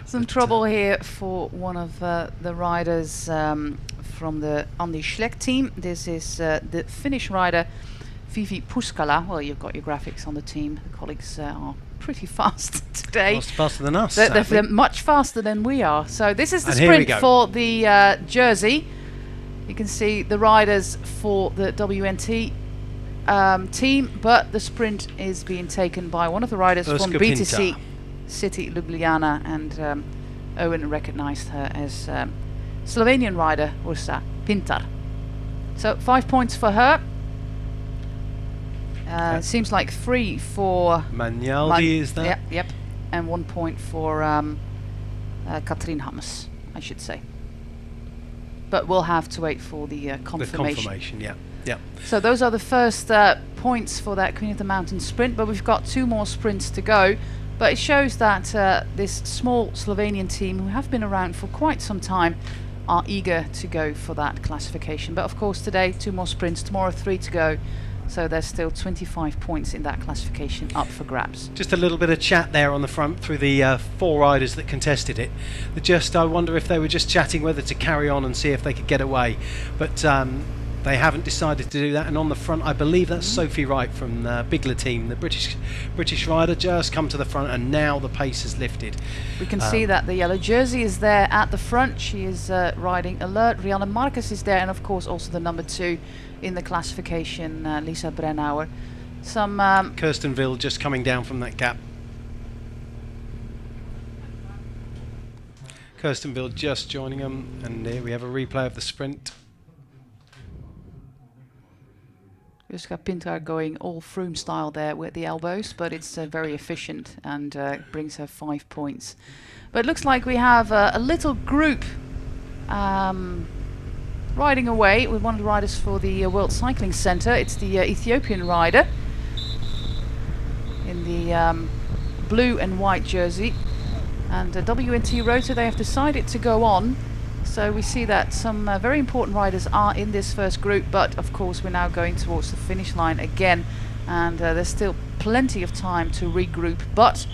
Some trouble here for one of the riders from the Andy Schleck team. This is the Finnish rider Vivi Puskala. Well, you've got your graphics on the team. The colleagues are pretty fast today. Faster than us. They're much faster than we are. So this is the sprint for the jersey. You can see the riders for the WNT team, but the sprint is being taken by one of the riders from BTC City Ljubljana, and Owen recognized her as Slovenian rider Ursa Pintar. So 5 points for her. Seems like 3 for Magnaldi, is that? Yep. And 1 point for Katrien Hammers, I should say. But we'll have to wait for the confirmation. The confirmation, yeah. So those are the first points for that Queen of the Mountain sprint, but we've got 2 more sprints to go. But it shows that this small Slovenian team, who have been around for quite some time, are eager to go for that classification. But of course today 2 more sprints, tomorrow 3 to go. So there's still 25 points in that classification up for grabs. Just a little bit of chat there on the front through the 4 riders that contested it. I wonder if they were just chatting whether to carry on and see if they could get away. But they haven't decided to do that. And on the front, I believe that's Sophie Wright from the Bigler team, the British rider, just come to the front, and now the pace has lifted. We can see that the yellow jersey is there at the front. She is riding alert. Rianne Marcus is there, and of course also the number 2 in the classification, Lisa Brennauer. Some Kirstenville just coming down from that gap. Kirstenville just joining them, and here we have a replay of the sprint. Ursa Pintar going all Froome style there with the elbows, but it's very efficient and brings her 5 points. But it looks like we have a little group riding away with one of the riders for the World Cycling Centre. It's the Ethiopian rider in the blue and white jersey. And WNT Rota, they have decided to go on. So we see that some very important riders are in this first group, but of course we're now going towards the finish line again, and there's still plenty of time to regroup. But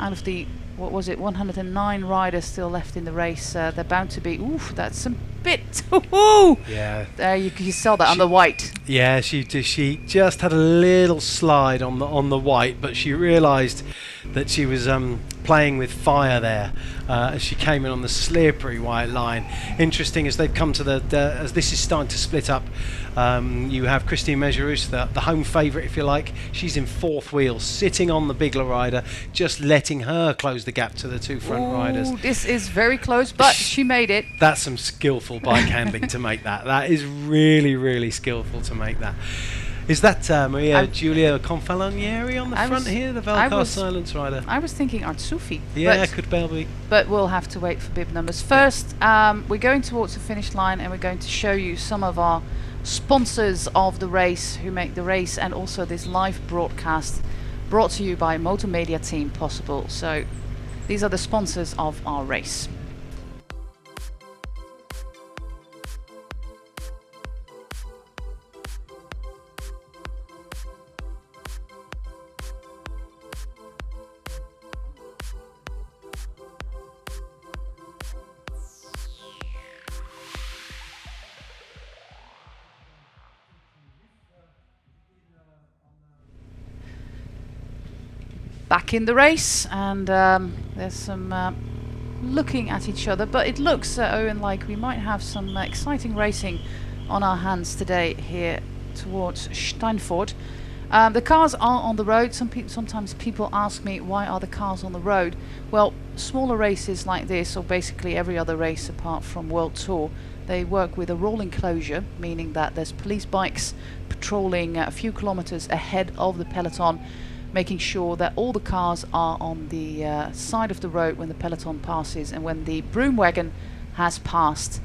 out of the 109 riders still left in the race, they're bound to be. Oof, that's a bit. Yeah. There you saw that on the white. Yeah, she just had a little slide on the white, but she realised that she was playing with fire there as she came in on the slippery white line. Interesting, as they've come to as this is starting to split up. You have Christine Mejerus, the home favourite, if you like. She's in 4th wheel, sitting on the Bigler rider, just letting her close the gap to the 2 front riders. This is very close, but she made it. That's some skillful bike handling to make that. That is really, really skillful to make that. Is that Maria Giulia Confalonieri on the front here, the Valcar Silence rider? I was thinking Artsufi. Yeah, could well be. But we'll have to wait for bib numbers. First, we're going towards the finish line, and we're going to show you some of our sponsors of the race who make the race and also this live broadcast brought to you by Motomediateam possible. So these are the sponsors of our race. Back in the race, and there's some looking at each other, but it looks, Owen, like we might have some exciting racing on our hands today here towards Steinfort. The cars are on the road. Sometimes people ask me, why are the cars on the road? Well, smaller races like this, or basically every other race apart from World Tour, they work with a rolling closure, meaning that there's police bikes patrolling a few kilometers ahead of the peloton, making sure that all the cars are on the side of the road when the peloton passes, and when the broom wagon has passed,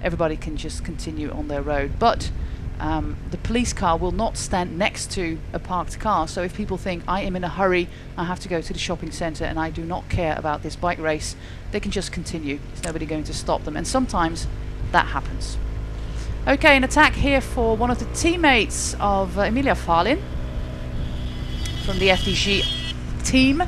everybody can just continue on their road. But the police car will not stand next to a parked car, so if people think I am in a hurry, I have to go to the shopping centre and I do not care about this bike race, they can just continue. There's nobody going to stop them, and sometimes that happens. Okay, an attack here for one of the teammates of Emilia Falin from the FDG team.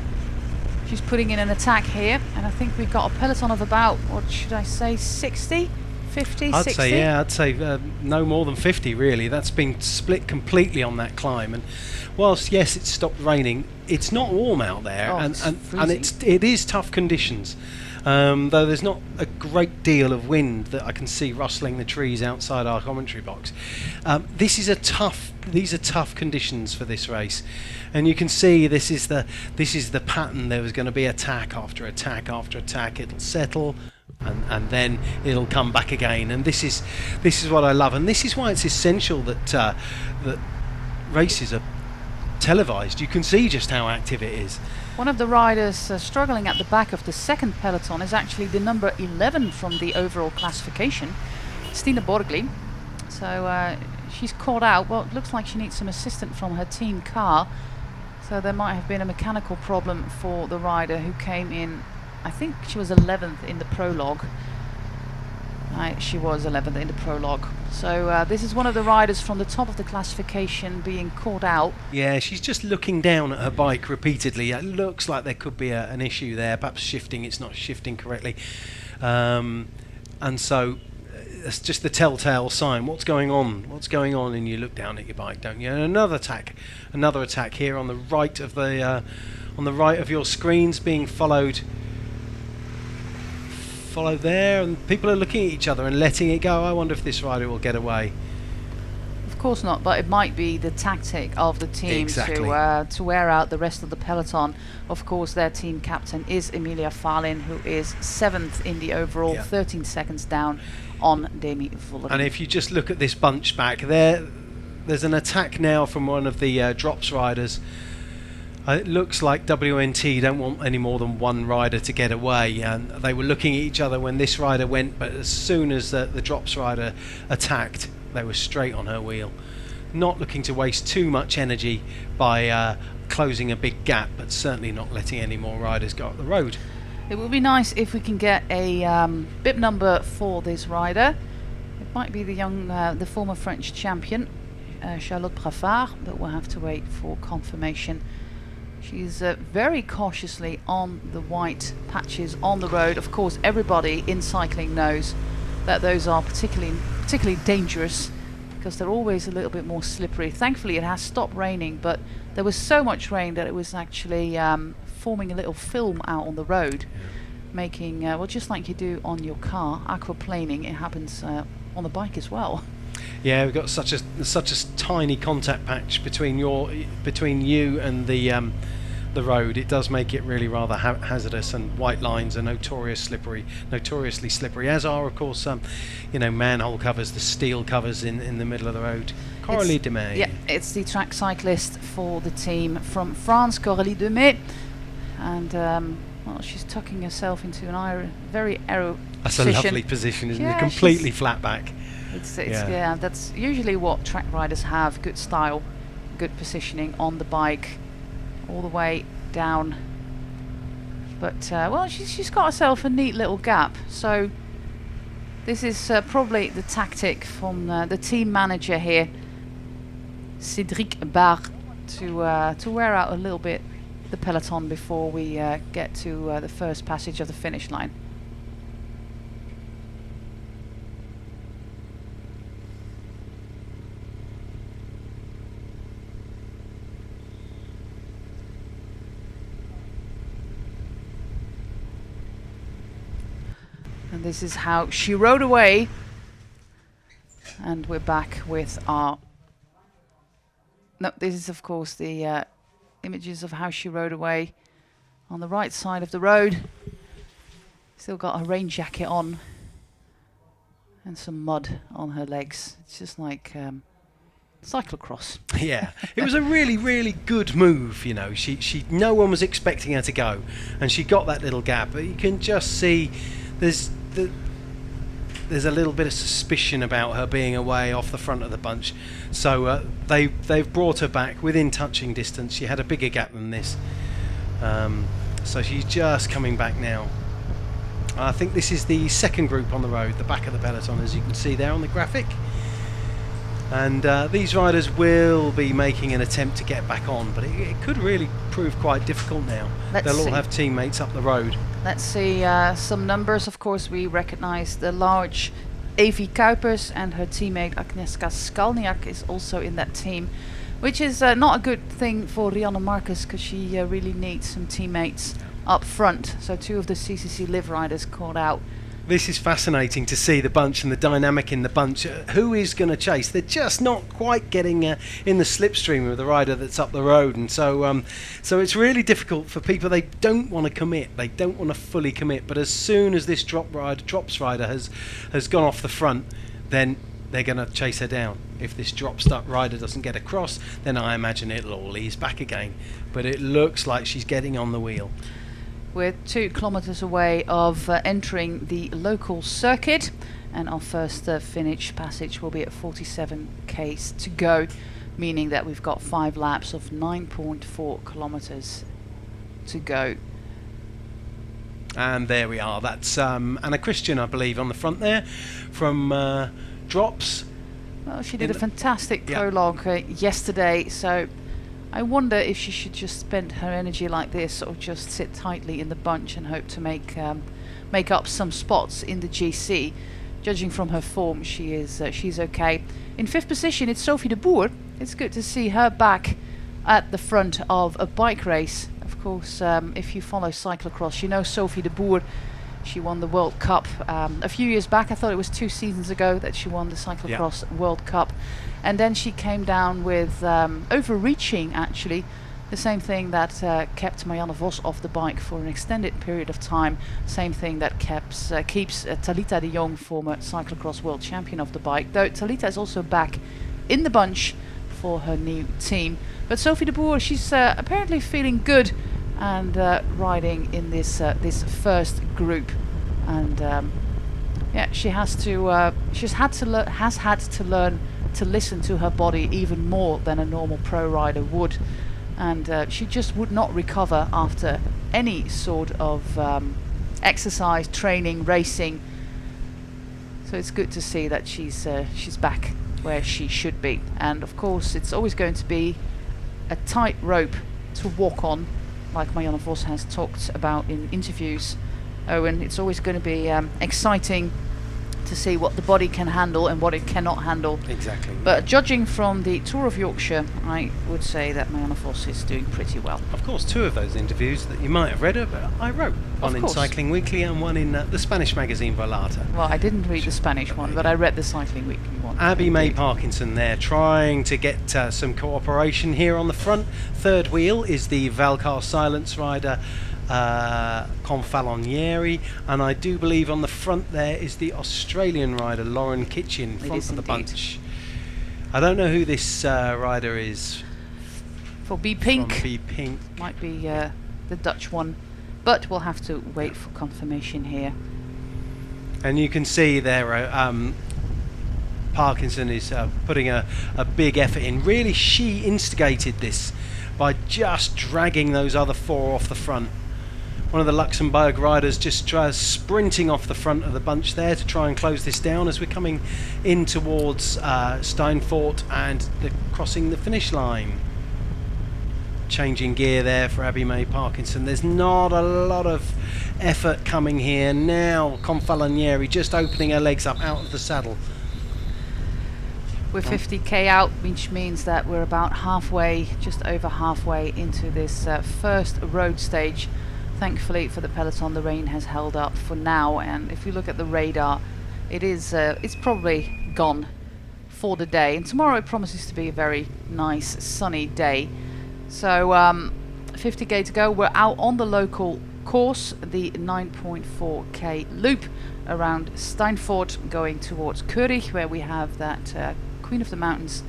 She's putting in an attack here, and I think we've got a peloton of about, what should I say, 60? 50, I'd 60? say, yeah, I'd say no more than 50 really. That's been split completely on that climb, and whilst yes it's stopped raining, it's not warm out there, Oh, and it is tough conditions, though there's not a great deal of wind that I can see rustling the trees outside our commentary box. These are tough conditions for this race, and you can see this is the pattern. There was going to be attack after attack after attack. It'll settle, and then it'll come back again, and this is what I love, and this is why it's essential that that races are televised. You can see just how active it is. One of the riders struggling at the back of the second peloton is actually the number 11 from the overall classification, Stina Borgli. So she's caught out. Well, it looks like she needs some assistance from her team car, so there might have been a mechanical problem for the rider who came in. I think she was 11th in the prologue. She was 11th in the prologue. So this is one of the riders from the top of the classification being caught out. Yeah, she's just looking down at her bike repeatedly. It looks like there could be an issue there, perhaps shifting. It's not shifting correctly, and so it's just the telltale sign. What's going on? What's going on? And you look down at your bike, don't you? And another attack here on the right of the on the right of your screens, being followed there, and people are looking at each other and letting it go. I wonder if this rider will get away. Of course not, but it might be the tactic of the team Exactly. to wear out the rest of the peloton. Of course, their team captain is Emilia Fahlin, who is 7th in the overall, 13 seconds down on Demi Vollering. And if you just look at this bunch back there's an attack now from one of the drops riders. It looks like WNT don't want any more than one rider to get away, and they were looking at each other when this rider went, but as soon as the drops rider attacked, they were straight on her wheel. Not looking to waste too much energy by closing a big gap, but certainly not letting any more riders go up the road. It would be nice if we can get a bib number for this rider. It might be the former French champion, Charlotte Braffard, but we'll have to wait for confirmation. She's very cautiously on the white patches on the road. Of course, everybody in cycling knows that those are particularly dangerous, because they're always a little bit more slippery. Thankfully, it has stopped raining, but there was so much rain that it was actually forming a little film out on the road, making, well, just like you do on your car, aquaplaning. It happens on the bike as well. Yeah, we've got such a tiny contact patch between you and the road. It does make it really rather hazardous, and white lines are notoriously slippery, as are of course manhole covers, the steel covers in the middle of the road. Coralie Demey. Yeah, it's the track cyclist for the team from France, Coralie Demey, and well, she's tucking herself into an very aero That's position. a lovely position, isn't Yeah, it? Completely flat back. Yeah, that's usually what track riders have: good style, good positioning on the bike, all the way down. But well, she's got herself a neat little gap. So this is probably the tactic from the team manager here, Cédric Barre, to wear out a little bit the peloton before we get to the first passage of the finish line. And this is how she rode away. And we're back with our... No, this is of course the images of how she rode away on the right side of the road. Still got her rain jacket on and some mud on her legs. It's just like cyclocross. Yeah, it was a really, really good move. You know, she no one was expecting her to go, and she got that little gap. But you can just see there's a little bit of suspicion about her being away off the front of the bunch. So they've brought her back within touching distance. She had a bigger gap than this, so she's just coming back now. I think this is the second group on the road, the back of the peloton, as you can see there on the graphic. And these riders will be making an attempt to get back on, but it could really prove quite difficult now. They'll all have teammates up the road. Let's see some numbers. Of course, we recognize the large Evie Kuipers, and her teammate Agnieszka Skalniak is also in that team, which is not a good thing for Rianne Marcus, because she really needs some teammates up front. So 2 of the CCC Live riders called out. This is fascinating to see the bunch and the dynamic in the bunch. Who is going to chase? They're just not quite getting in the slipstream of the rider that's up the road, and so it's really difficult for people. They don't want to commit. They don't want to fully commit. But as soon as this drops rider has gone off the front, then they're going to chase her down. If this drops rider doesn't get across, then I imagine it'll all ease back again. But it looks like she's getting on the wheel. We're 2 kilometers away of entering the local circuit, and our first finish passage will be at 47 k's to go, meaning that we've got 5 laps of 9.4 kilometers to go. And there we are. That's Anna Christian, I believe, on the front there from Drops. Well, she did a fantastic prologue yesterday, so I wonder if she should just spend her energy like this, or just sit tightly in the bunch and hope to make up some spots in the GC. Judging from her form, she's okay. In 5th position, it's Sophie de Boer. It's good to see her back at the front of a bike race. Of course, if you follow cyclocross, you know Sophie de Boer. She won the World Cup a few years back. I thought it was 2 seasons ago that she won the cyclocross World Cup. And then she came down with overreaching, actually, the same thing that kept Marianne Vos off the bike for an extended period of time. Same thing that keeps Talita de Jong, former cyclocross world champion, of the bike. Though Talita is also back in the bunch for her new team. But Sophie de Boer, she's apparently feeling good and riding in this first group. And yeah, she has had to learn to listen to her body even more than a normal pro rider would, and she just would not recover after any sort of exercise, training, racing. So it's good to see that she's back where she should be. And of course, it's always going to be a tight rope to walk on, like Marianne Vos has talked about in interviews. Owen, it's always going to be exciting to see what the body can handle and what it cannot handle. Exactly. But judging from the Tour of Yorkshire, I would say that Marianne Vos is doing pretty well. Of course, 2 of those interviews that you might have read, but I wrote. One in Cycling Weekly and one in the Spanish magazine Volata. Well, I didn't read the Spanish one, but I read the Cycling Weekly one. Abby May Parkinson there, trying to get some cooperation here on the front. Third wheel is the Valcar Silence rider, Confalonieri, and I do believe on the front there is the Australian rider Lauren Kitchen, front of the bunch. I don't know who this rider is. For B Pink. From B Pink. Might be the Dutch one, but we'll have to wait for confirmation here. And you can see there Parkinson is putting a big effort in. Really, she instigated this by just dragging those other 4 off the front. One of the Luxembourg riders just sprinting off the front of the bunch there to try and close this down as we're coming in towards Steinfort and crossing the finish line. Changing gear there for Abby May Parkinson. There's not a lot of effort coming here now. Confalonieri just opening her legs up out of the saddle. We're 50k out, which means that we're about halfway, just over halfway into this first road stage. Thankfully for the peloton, the rain has held up for now, and if you look at the radar, it's probably gone for the day. And tomorrow it promises to be a very nice sunny day. So 50k to go. We're out on the local course, the 9.4k loop around Steinfort, going towards Curich, where we have that Queen of the Mountains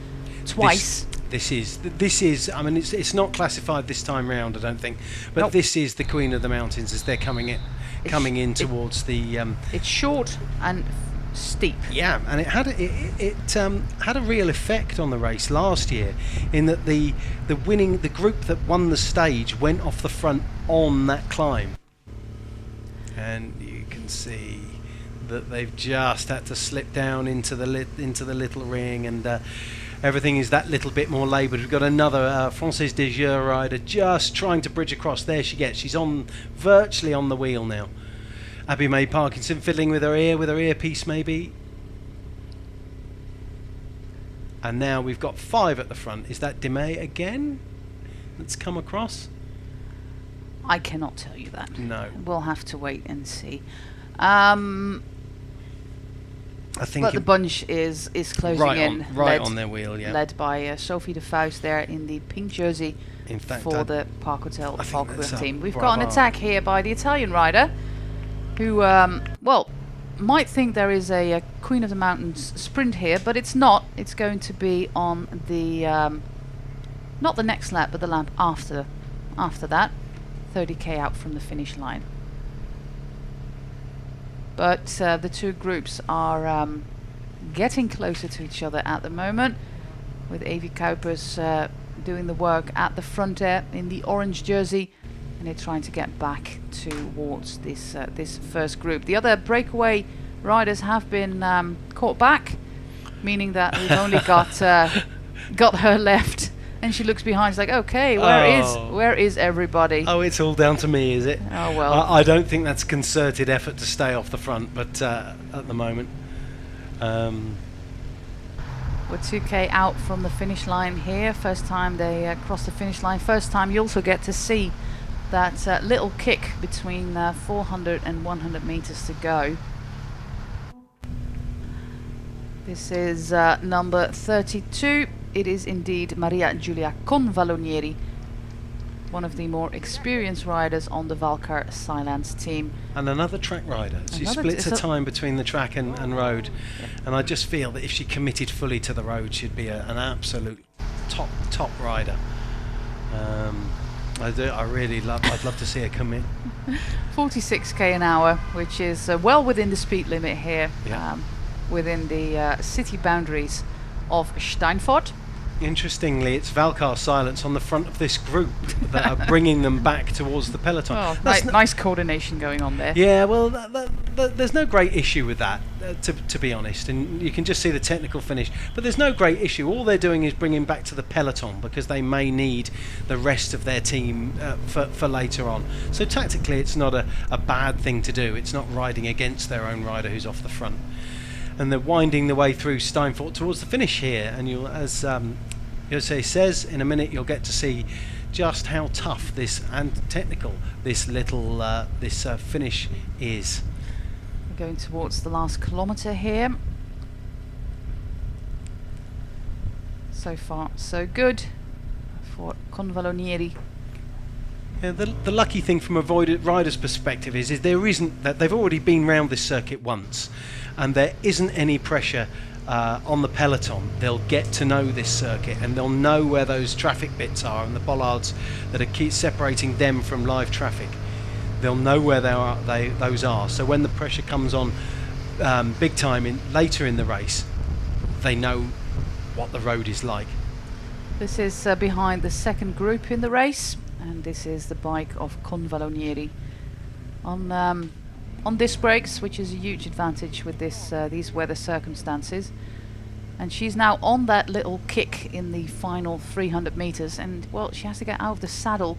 twice. This is. I mean, it's not classified this time round, I don't think. But nope. This is the Queen of the Mountains as they're coming in towards the. It's short and steep. Yeah, and it had a real effect on the race last year, in that the group that won the stage went off the front on that climb, and you can see that they've just had to slip down into the little ring, and everything is that little bit more laboured. We've got another Française des Jeux rider just trying to bridge across. There she gets. She's virtually on the wheel now. Abby May Parkinson fiddling with her earpiece maybe. And now we've got 5 at the front. Is that Demey again that's come across? I cannot tell you that. No. We'll have to wait and see. I think but the bunch is closing in. Right on their wheel, yeah. Led by Sophie de Faust there in the pink jersey in fact, for the Park Hotel Valkenburg team. We've got an attack here by the Italian rider who, well, might think there is a Queen of the Mountains sprint here, but it's not. It's going to be on the, not the next lap, but the lap after that. 30k out from the finish line. But the two groups are getting closer to each other at the moment, with Avi Kuipers doing the work at the front there in the orange jersey, and they're trying to get back towards this first group. The other breakaway riders have been caught back, meaning that we've only got her left. And she looks behind, she's like, okay, where is everybody? Oh, it's all down to me, is it? Oh, well. I don't think that's concerted effort to stay off the front, but at the moment. We're 2k out from the finish line here. First time they cross the finish line. First time you also get to see that little kick between 400 and 100 meters to go. This is number 32. It is indeed Maria Giulia Convalonieri, one of the more experienced riders on the Valcar Silence team. And another track rider. She splits her time between the track and road. Yeah. And I just feel that if she committed fully to the road, she'd be an absolute top rider. I'd love to see her come in. 46k an hour, which is well within the speed limit here, yeah. Within the city boundaries of Steinfort. Interestingly, it's Valcar Silence on the front of this group that are bringing them back towards the peloton. Oh, nice coordination going on there. Yeah, well, there's no great issue with that, to be honest, and you can just see the technical finish. But there's no great issue. All they're doing is bringing back to the peloton because they may need the rest of their team for later on. So tactically, it's not a bad thing to do. It's not riding against their own rider who's off the front. And they're winding the way through Steinfort towards the finish here, and you'll, as Jose says, in a minute you'll get to see just how tough this and technical this little finish is. We're going towards the last kilometre here. So far, so good for Convalonieri. Yeah, the lucky thing from a rider's perspective is there isn't that they've already been round this circuit once. And there isn't any pressure on the peloton. They'll get to know this circuit and they'll know where those traffic bits are and the bollards that are separating them from live traffic. They'll know where those are. So when the pressure comes on big time later in the race, they know what the road is like. This is behind the second group in the race, and this is the bike of Convalonieri on disc brakes, which is a huge advantage with these weather circumstances. And she's now on that little kick in the final 300 meters, and well, she has to get out of the saddle,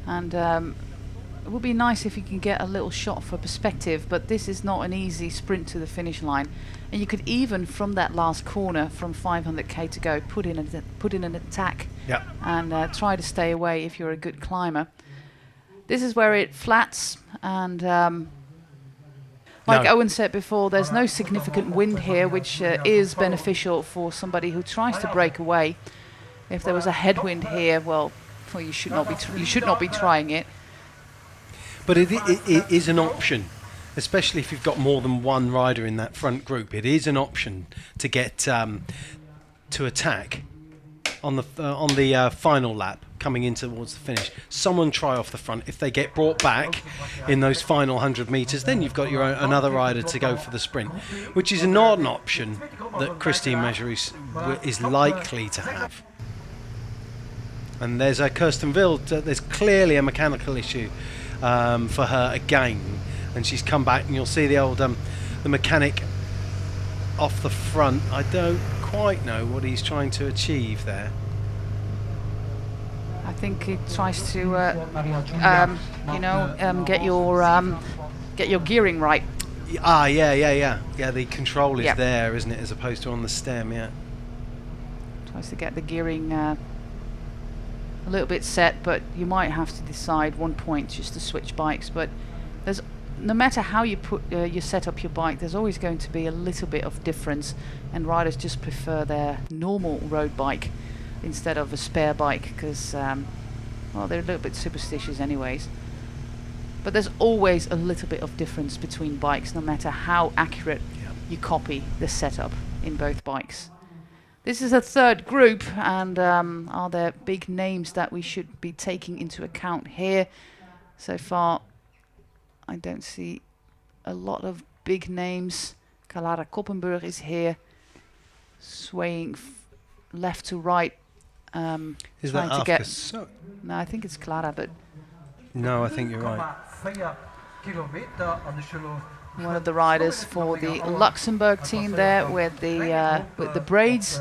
and it would be nice if you can get a little shot for perspective, but this is not an easy sprint to the finish line. And you could even, from that last corner, from 500k to go, put in an attack, yeah, and try to stay away if you're a good climber. This is where it flats, and like Owen said before, there's no significant wind here, which is beneficial for somebody who tries to break away. If there was a headwind here, well, you should not be trying it. But it is an option, especially if you've got more than one rider in that front group. It is an option to get to attack on the final lap coming in towards the finish. Someone try off the front. If they get brought back in those final 100 metres, then you've got another rider to go for the sprint, which is not an option that Christine Majerus is likely to have. And there's Kirsten Wild. There's clearly a mechanical issue for her again, and she's come back, and you'll see the the mechanic off the front. I don't quite know what he's trying to achieve there. I think he tries to, get your gearing right. Yeah. The control is there, isn't it, as opposed to on the stem? Yeah. Tries to get the gearing a little bit set, but you might have to decide one point just to switch bikes. But there's, no matter how you you set up your bike, there's always going to be a little bit of difference, and riders just prefer their normal road bike instead of a spare bike because, well, they're a little bit superstitious anyways. But there's always a little bit of difference between bikes, no matter how accurate you copy the setup in both bikes. This is a third group, and are there big names that we should be taking into account here? So far, I don't see a lot of big names. Clara Koppenburg is here, swaying left to right. Is that to Afka? get no, I think it's Clara, but no, I think you're right. One of the riders for the Luxembourg team there with the braids.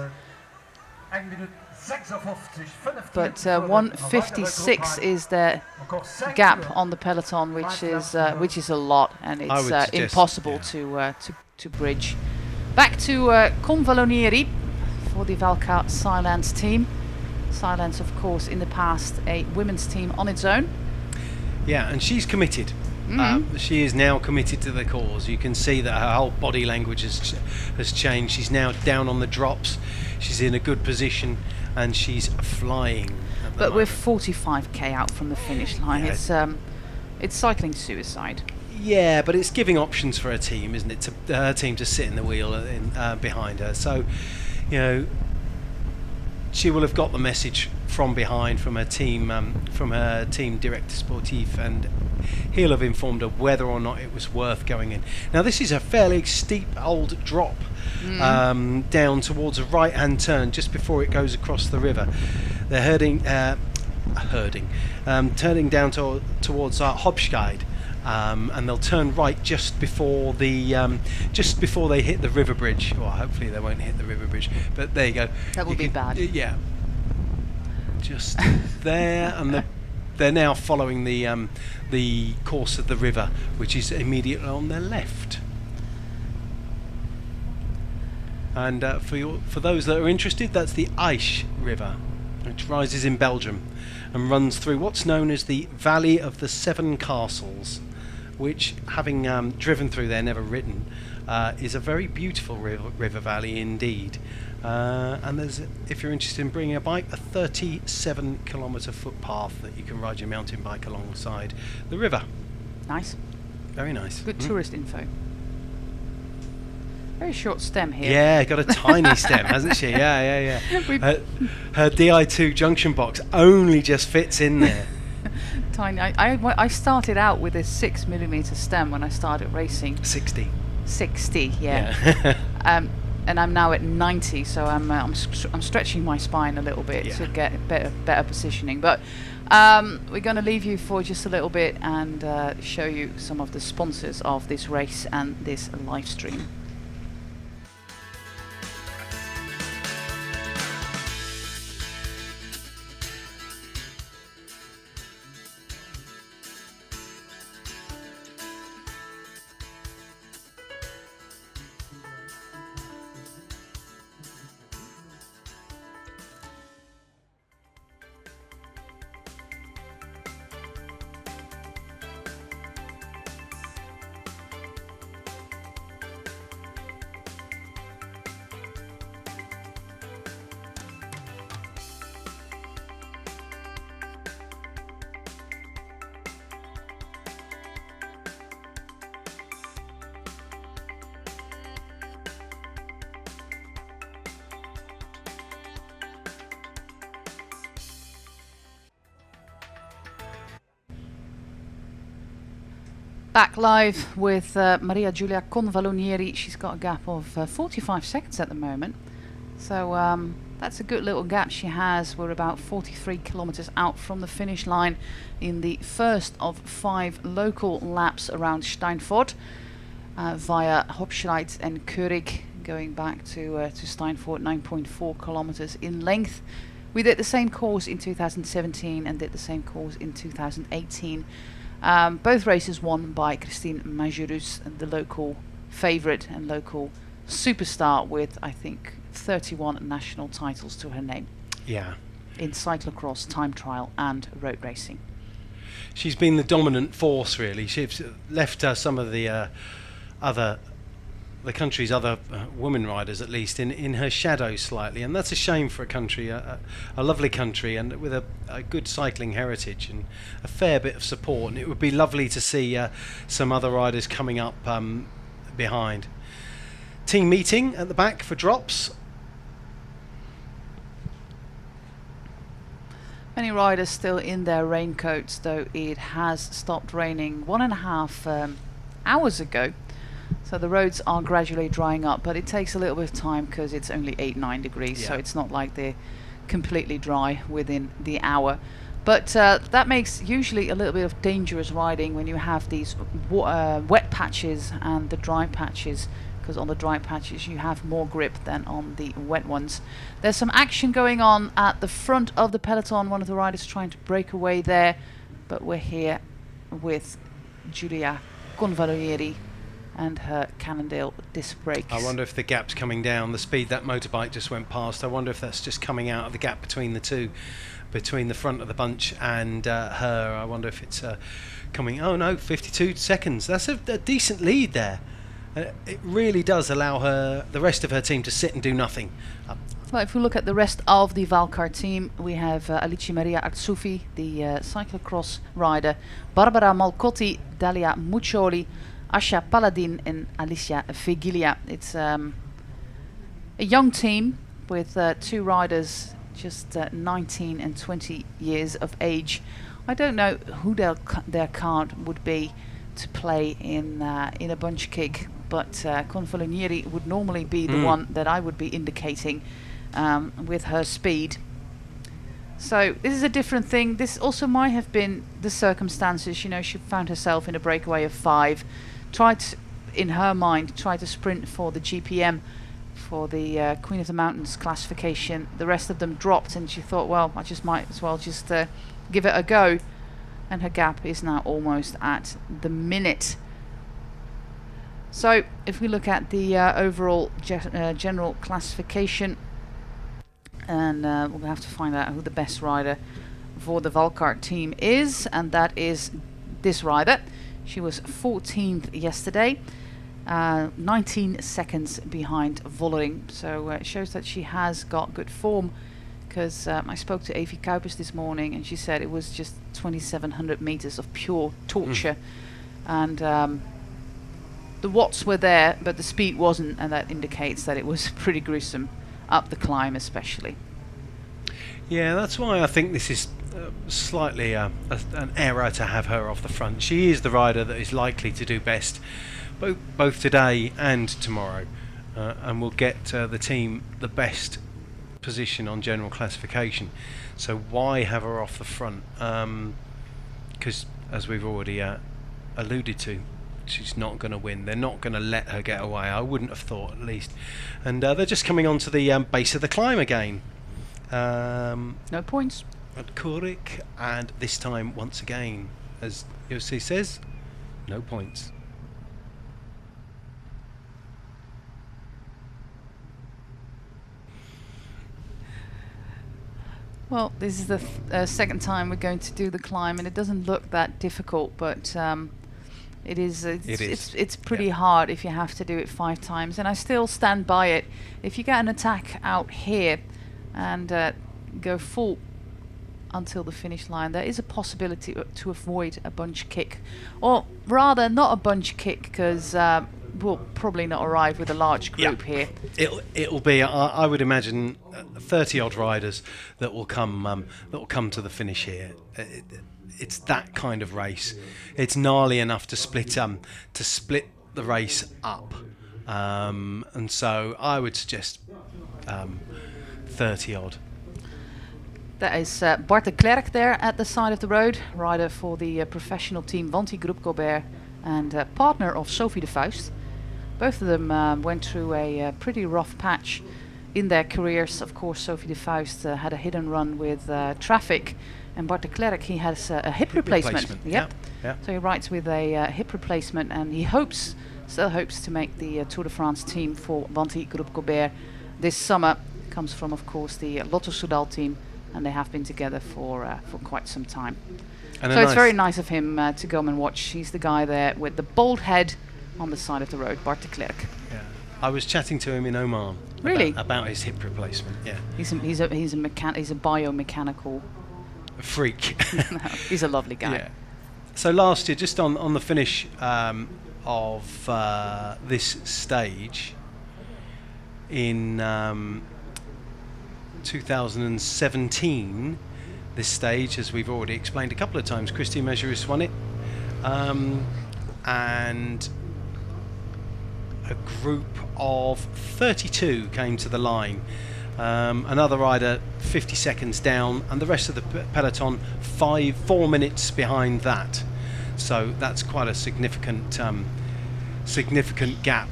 But 156 is the gap on the peloton, which is a lot, and it's impossible to bridge. Back to Convalonieri for the Valka Silence team. Silence, of course, in the past a women's team on its own. Yeah, and she's committed. She is now committed to the cause. You can see that her whole body language has changed. She's now down on the drops. She's in a good position, and she's flying. But we're 45k out from the finish line. Yeah. It's cycling suicide. Yeah, but it's giving options for her team, isn't it? To her team to sit in the wheel behind her. So, you know, she will have got the message from behind from her team director sportif, and he'll have informed her whether or not it was worth going in. Now, this is a fairly steep old drop down towards a right-hand turn just before it goes across the river. They're turning down towards Hobscheid. And they'll turn right just before they hit the river bridge. Well, hopefully they won't hit the river bridge, but there you go. That would be bad. Yeah, just there, and they're now following the course of the river, which is immediately on their left. And for those that are interested, that's the Aisch River, which rises in Belgium and runs through what's known as the Valley of the Seven Castles, which, having driven through there, never ridden, is a very beautiful river valley indeed. And there's, if you're interested in bringing a bike, a 37-kilometre footpath that you can ride your mountain bike alongside the river. Nice. Very nice. Good tourist info. Very short stem here. Yeah, got a tiny stem, hasn't she? Yeah. Her Di2 junction box only just fits in there. Tiny. I started out with a 6mm stem when I started racing. 60, yeah. And I'm now at 90, so I'm stretching my spine a little bit to get better positioning. But we're going to leave you for just a little bit and show you some of the sponsors of this race and this live stream. Back live with Maria Giulia Convalonieri. She's got a gap of 45 seconds at the moment. So that's a good little gap she has. We're about 43 kilometers out from the finish line in the first of 5 local laps around Steinfort. via Hopschreit and Keurig, going back to Steinfort, 9.4 kilometers in length. We did the same course in 2017 and did the same course in 2018. Both races won by Christine Majerus, the local favourite and local superstar with, I think, 31 national titles to her name. Yeah. In cyclocross, time trial and road racing. She's been the dominant force, really. She's left some of the country's other women riders, at least, in her shadow slightly, and that's a shame for a country, a lovely country, and with a good cycling heritage and a fair bit of support. And it would be lovely to see some other riders coming up behind. Team meeting at the back for drops. Many riders still in their raincoats, though it has stopped raining 1.5 hours ago. So the roads are gradually drying up, but it takes a little bit of time because it's only 8-9 degrees, so it's not like they're completely dry within the hour. But that makes usually a little bit of dangerous riding when you have these wet patches and the dry patches, because on the dry patches you have more grip than on the wet ones. There's some action going on at the front of the peloton. One of the riders trying to break away there, but we're here with Giulia Convalieri and her Cannondale disc brakes. I wonder if the gap's coming down. The speed that motorbike just went past, I wonder if that's just coming out of the gap between the two, between the front of the bunch and her. I wonder if it's coming. Oh no, 52 seconds. That's a decent lead there. It really does allow the rest of her team to sit and do nothing. Well, if we look at the rest of the Valcar team, we have Alice Maria Arzufi, the cyclocross rider, Barbara Malcotti, Dalia Muccioli, Asha Paladin and Alicia Vigilia. It's a young team with two riders just 19 and 20 years of age. I don't know who their card would be to play in a bunch kick, but Convalieri would normally be the one that I would be indicating with her speed. So this is a different thing. This also might have been the circumstances. You know, she found herself in a breakaway of 5. Tried to, in her mind, try to sprint for the GPM, for the Queen of the Mountains classification. The rest of them dropped, and she thought, well, I just might as well just give it a go. And her gap is now almost at the minute. So if we look at the overall general classification, and we'll have to find out who the best rider for the Valcar team is, and that is this rider. She was 14th yesterday, 19 seconds behind Vollering, so it shows that she has got good form, because I spoke to Evie Kuipers this morning and she said it was just 2,700 meters of pure torture, and the watts were there but the speed wasn't, and that indicates that it was pretty gruesome up the climb especially. Yeah, that's why I think this is slightly an error to have her off the front. She is the rider that is likely to do best both today and tomorrow, and will get the team the best position on general classification. So why have her off the front? Because as we've already alluded to, she's not going to win. They're not going to let her get away, I wouldn't have thought, at least. And they're just coming onto the base of the climb again. No points at Keurig, and this time once again, as UCI says, no points. Well, this is the second time we're going to do the climb, and it doesn't look that difficult, but it's pretty hard if you have to do it 5 times, and I still stand by it. If you get an attack out here and go full until the finish line, there is a possibility to avoid a bunch kick, or rather not a bunch kick, because we'll probably not arrive with a large group here. It'll be I would imagine 30 odd riders that will come to the finish here. It's that kind of race. It's gnarly enough to split the race up, and so I would suggest 30 odd. That is Bart de Klerk there at the side of the road, rider for the professional team Wanty Groep Gobert and partner of Sophie de Vuist. Both of them went through a pretty rough patch in their careers. Of course, Sophie de Faust had a hit and run with traffic, and Bart de Klerk, he has a hip replacement. Yep. Yeah. So he rides with a hip replacement, and he still hopes to make the Tour de France team for Wanty Group Gobert this summer. Comes from, of course, the Lotto Soudal team, and they have been together for quite some time. And so it's very nice of him to go and watch. He's the guy there with the bald head on the side of the road, Bart de Klerk. Yeah. I was chatting to him in Oman. Really? About his hip replacement. Yeah. He's a biomechanical freak. He's a lovely guy. Yeah. So last year, just on the finish of this stage in 2017, this stage, as we've already explained a couple of times, Christine Mejerus won it, and a group of 32 came to the line. Another rider 50 seconds down, and the rest of the peloton 4 minutes behind that. So that's quite a significant gap,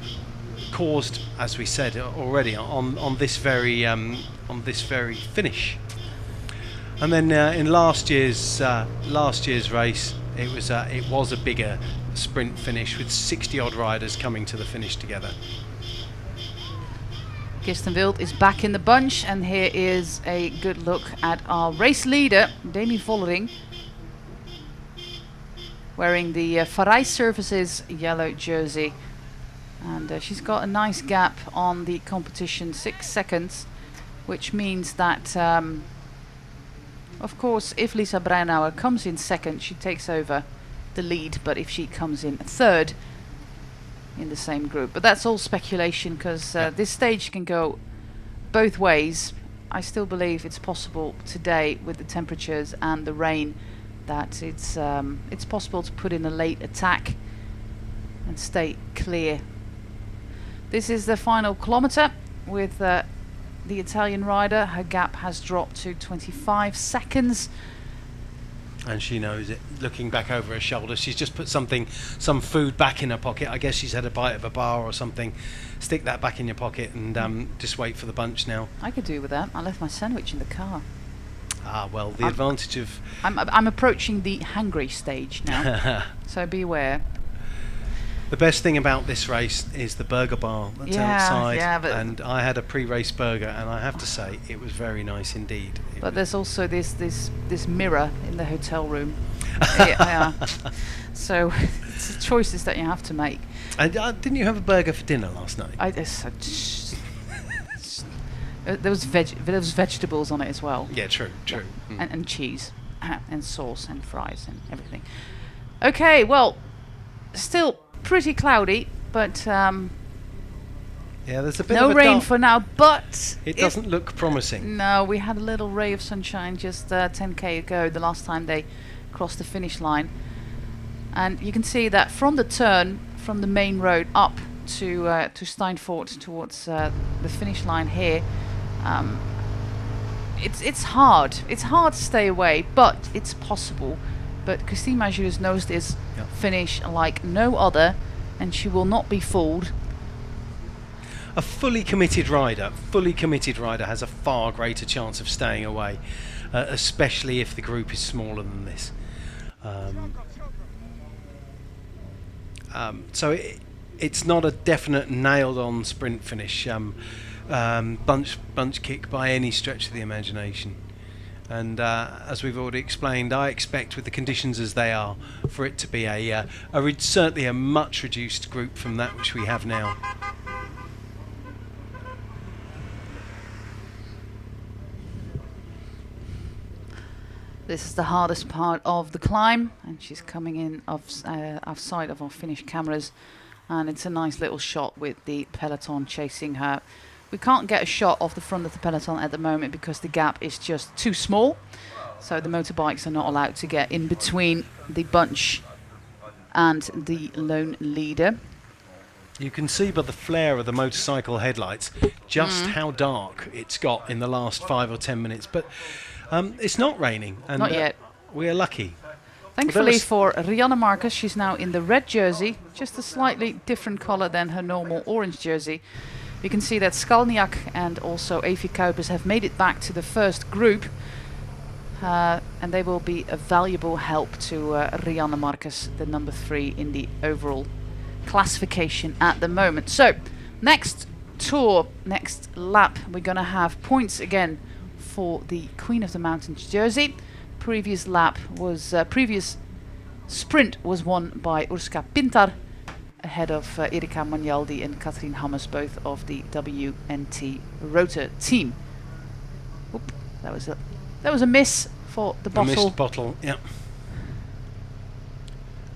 caused, as we said already, on this very finish. And then in last year's race, it was a bigger sprint finish with 60 odd riders coming to the finish together. Kirsten Wild is back in the bunch, and here is a good look at our race leader, Demi Vollering, wearing the Farai Services yellow jersey. And she's got a nice gap on the competition, 6 seconds, which means that, of course, if Lisa Breinauer comes in second, she takes over the lead, but if she comes in third in the same group. But that's all speculation, because this stage can go both ways. I still believe it's possible today, with the temperatures and the rain, that it's possible to put in a late attack and stay clear. This is the final kilometre with the Italian rider. Her gap has dropped to 25 seconds. And she knows it. Looking back over her shoulder, she's just put some food back in her pocket. I guess she's had a bite of a bar or something. Stick that back in your pocket and just wait for the bunch now. I could do with that. I left my sandwich in the car. Ah, well, the advantage of... I'm approaching the hangry stage now, so beware. The best thing about this race is the burger bar that's outside, but and I had a pre-race burger, and I have to say it was very nice indeed. But there's also this mirror in the hotel room. So it's choices that you have to make. Didn't you have a burger for dinner last night? There was vegetables on it as well. Yeah, true. Yeah. And cheese and sauce and fries and everything. Okay, well, still pretty cloudy, but there's a bit no of a rain for now, but it doesn't look promising. No, we had a little ray of sunshine just 10k ago, the last time they crossed the finish line, and you can see that from the turn from the main road up to Steinfort towards the finish line here. It's hard to stay away, but it's possible. But Christine Mejerus knows this finish like no other, and she will not be fooled. A fully committed rider has a far greater chance of staying away, especially if the group is smaller than this. So it's not a definite nailed-on sprint finish, bunch kick by any stretch of the imagination. And as we've already explained, I expect, with the conditions as they are, for it to be certainly a much reduced group from that which we have now. This is the hardest part of the climb, and she's coming in outside of our Finnish cameras, and it's a nice little shot with the peloton chasing her. We can't get a shot of the front of the peloton at the moment because the gap is just too small, so the motorbikes are not allowed to get in between the bunch and the lone leader. You can see by the flare of the motorcycle headlights just how dark it's got in the last 5 or 10 minutes, but it's not raining, and not yet. We are lucky. Thankfully for Rianne Marcus, she's now in the red jersey, just a slightly different color than her normal orange jersey. You can see that Skalniak and also Evie Kuipers have made it back to the first group. And they will be a valuable help to Rianne Marcus, the number 3 in the overall classification at the moment. So, next tour, next lap, we're going to have points again for the Queen of the Mountains jersey. Previous sprint was won by Urska Pintar, ahead of Erika Magnaldi and Katrien Hammers, both of the WNT Rotor team. Oop, that was a miss for the bottle. A missed bottle, yeah.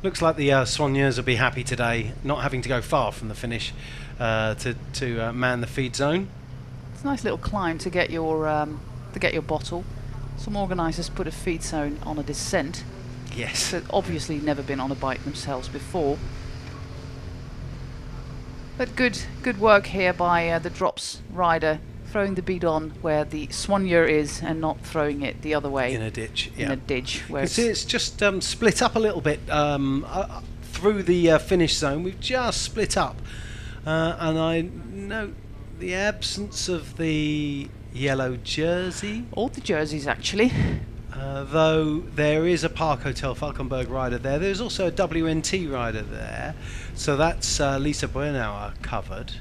Looks like the soigneurs will be happy today, not having to go far from the finish to man the feed zone. It's a nice little climb to get your bottle. Some organisers put a feed zone on a descent. Yes. So obviously never been on a bike themselves before. But good work here by the drops rider, throwing the bidon where the soigneur is and not throwing it the other way. In a ditch, yeah. In a ditch. Where you see it's just split up a little bit through the finish zone. We've just split up. And I note the absence of the yellow jersey. All the jerseys, actually. Though there is a Park Hotel Falkenberg rider there. There's also a WNT rider there. So that's Lisa Bernauer covered.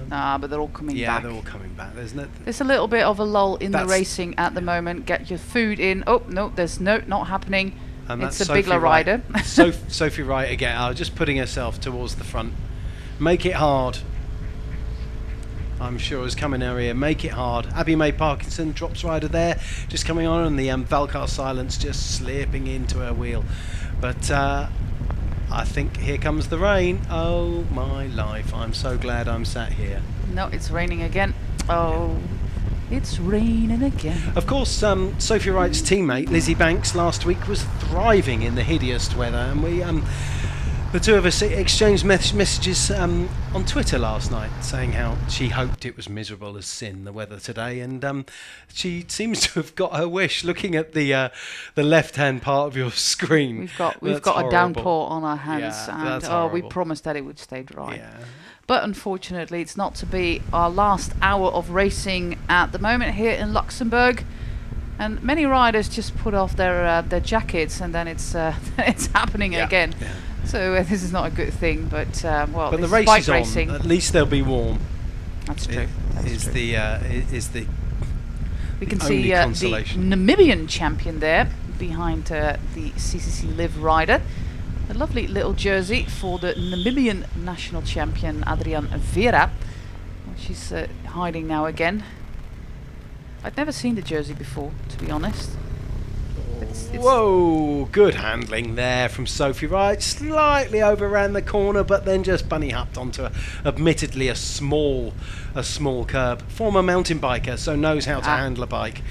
But they're all coming back. Yeah, they're all coming back. There's a little bit of a lull in the racing at the moment. Get your food in. Oh, no, there's not happening. And it's a Sophie Bigler rider. Sophie Wright again, just putting herself towards the front. Make it hard. I'm sure is coming area. Make it hard. Abby May Parkinson, drops rider there, just coming on, and the Valcar Silence just slipping into her wheel. But I think here comes the rain. Oh my life! I'm so glad I'm sat here. No, it's raining again. Oh, it's raining again. Of course, Sophie Wright's teammate Lizzie Banks last week was thriving in the hideous weather, and we. The two of us exchanged messages on Twitter last night saying how she hoped it was miserable as sin, the weather today, and she seems to have got her wish. Looking at the left-hand part of your screen, we've got a downpour on our hands, and we promised that it would stay dry. Yeah. But unfortunately, it's not to be. Our last hour of racing at the moment here in Luxembourg. And many riders just put off their jackets, and then it's happening again. Yeah. So this is not a good thing, but but the race bike is on. Racing. At least they'll be warm. That's true. We can see the Namibian champion there behind the CCC Live rider. A lovely little jersey for the Namibian national champion Adrian Vera. She's hiding now again. I'd never seen the jersey before, to be honest. Whoa, good handling there from Sophie Wright. Slightly overran the corner, but then just bunny hopped onto admittedly a small curb. Former mountain biker, so knows how to handle a bike.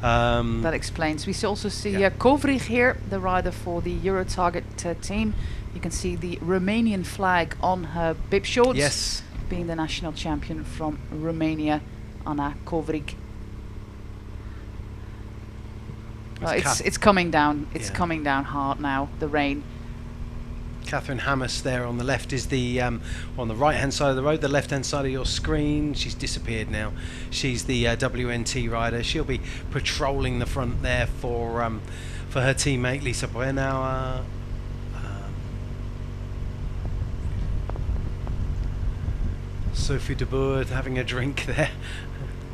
That explains. We also see Kovrig here, the rider for the Eurotarget team. You can see the Romanian flag on her bib shorts. Yes. Being the national champion from Romania, Anna Kovrig. It's coming down. It's coming down hard now. The rain. Katrien Hammers there on the left is the on the right hand side of the road. The left hand side of your screen. She's disappeared now. She's the WNT rider. She'll be patrolling the front there for her teammate Lisa Bernauer. Sophie de Boer having a drink there.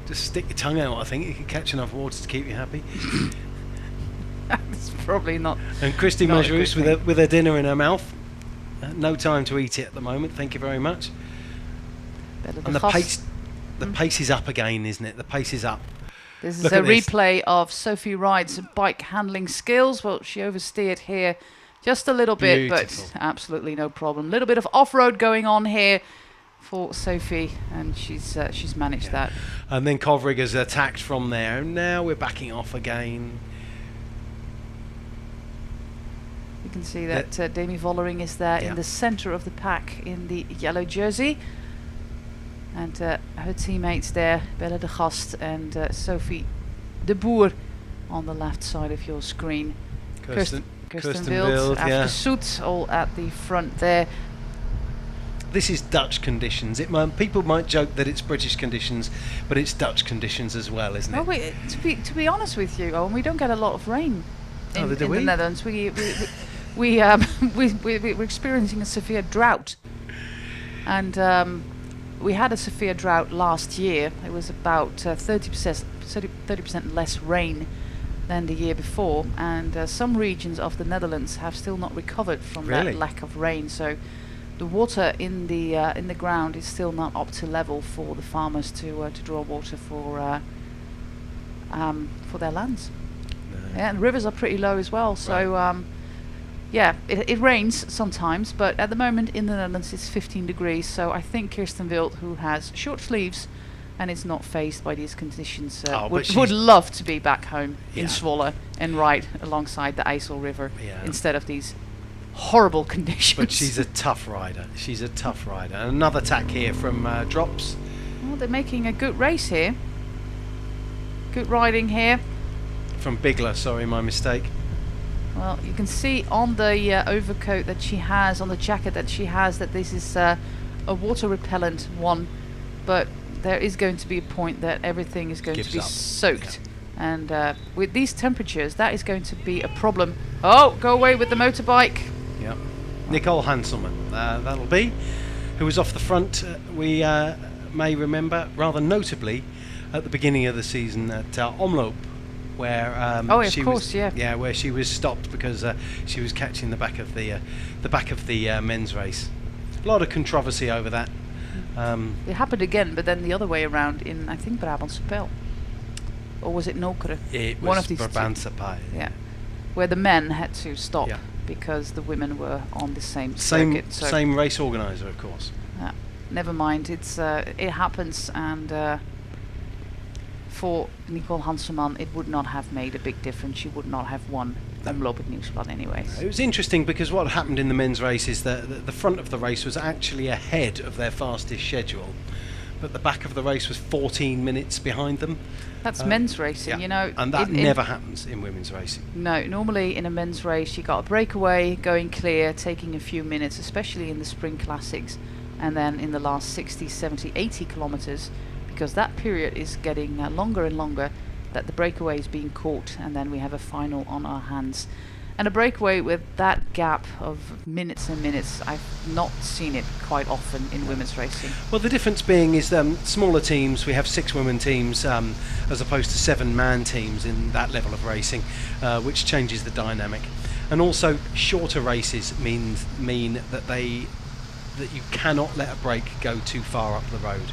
Just stick your tongue out. I think you can catch enough water to keep you happy. It's probably not. And Christy Majerus with her dinner in her mouth. No time to eat it at the moment. Thank you very much. And the pace is up again, isn't it? The pace is up. This is a replay of Sophie Wright's bike handling skills. Well, she oversteered here just a little bit, but absolutely no problem. A little bit of off-road going on here for Sophie, and she's managed that. And then Kovrig has attacked from there. Now we're backing off again. You can see that Demi Vollering is there in the center of the pack in the yellow jersey, and her teammates there, Belle de Gast and Sophie de Boer, on the left side of your screen. Kirsten Wild, yeah. After Soet, all at the front there. This is Dutch conditions. People might joke that it's British conditions, but it's Dutch conditions as well, isn't it? Well, to be honest with you, Owen, we don't get a lot of rain in the Netherlands. We're experiencing a severe drought, and we had a severe drought last year. It was about 30% less rain than the year before, and some regions of the Netherlands have still not recovered from that lack of rain. So the water in the ground is still not up to level for the farmers to draw water for their lands. No. Yeah, and rivers are pretty low as well. So yeah, it rains sometimes, but at the moment in the Netherlands it's 15 degrees. So I think Kirsten Wild, who has short sleeves and is not faced by these conditions, would love to be back home in Zwolle and ride alongside the IJssel River instead of these horrible conditions. But she's a tough rider. Another tack here from Drops. Well, they're making a good race here. Good riding here. From Bigler, sorry, my mistake. Well, you can see on the overcoat that she has, on the jacket that she has, that this is a water repellent one. But there is going to be a point that everything is going to be soaked. Yeah. And with these temperatures, that is going to be a problem. Oh, go away with the motorbike. Yeah, Nicole Hanselman, that'll be, who was off the front, we may remember, rather notably, at the beginning of the season at Omloop, where where she was stopped because she was catching the back of the men's race. A lot of controversy over that. It happened again, but then the other way around in, I think, Brabantse Pijl. Or was it Nokere? It was one of these Brabantse Pijl. Yeah, where the men had to stop. Yeah. Because the women were on the same circuit. Same race organizer, of course. Never mind, it happens, and for Nicole Hanselman, it would not have made a big difference. She would not have won Omloop het Nieuwsblad anyways. It was interesting because what happened in the men's race is that the front of the race was actually ahead of their fastest schedule, but the back of the race was 14 minutes behind them. That's men's racing, you know. And that never happens in women's racing. No, normally in a men's race you got a breakaway, going clear, taking a few minutes, especially in the spring classics, and then in the last 60, 70, 80 kilometers, because that period is getting longer and longer, that the breakaway is being caught, and then we have a final on our hands. And a breakaway with that gap of minutes and minutes, I've not seen it quite often in women's racing. Well, the difference being is smaller teams, we have 6 women teams as opposed to 7-man teams in that level of racing, which changes the dynamic. And also shorter races mean that you cannot let a break go too far up the road.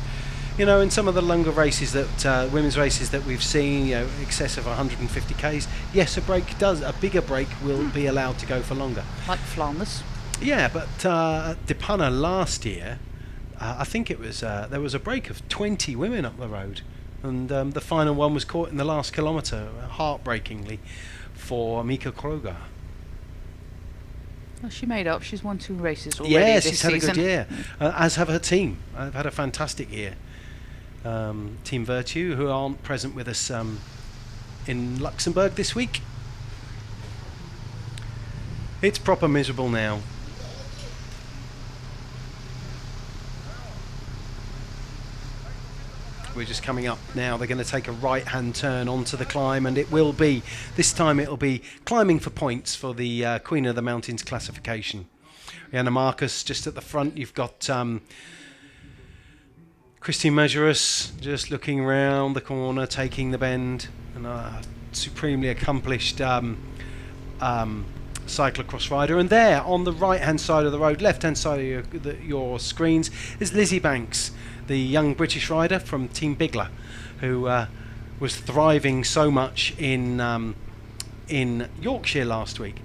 You know, in some of the longer races that women's races that we've seen, you know, excess of 150 k's, yes, a bigger break will be allowed to go for longer. Like Flanders. Yeah, but De Panne last year, I think it was there was a break of 20 women up the road, and the final one was caught in the last kilometre, heartbreakingly, for Mika Kroger. Well, she made up. She's won 2 races already this she's season. Had a good year, as have her team. I've had a fantastic year. Team Virtue, who aren't present with us in Luxembourg this week. It's proper miserable now. We're just coming up now. They're going to take a right-hand turn onto the climb, and this time it'll be climbing for points for the Queen of the Mountains classification. Rihanna Marcus just at the front. You've got Christine Measurus just looking round the corner, taking the bend, and a supremely accomplished cyclocross rider. And there, on the right-hand side of the road, left-hand side of your screens, is Lizzie Banks, the young British rider from Team Bigler, who was thriving so much in Yorkshire last week,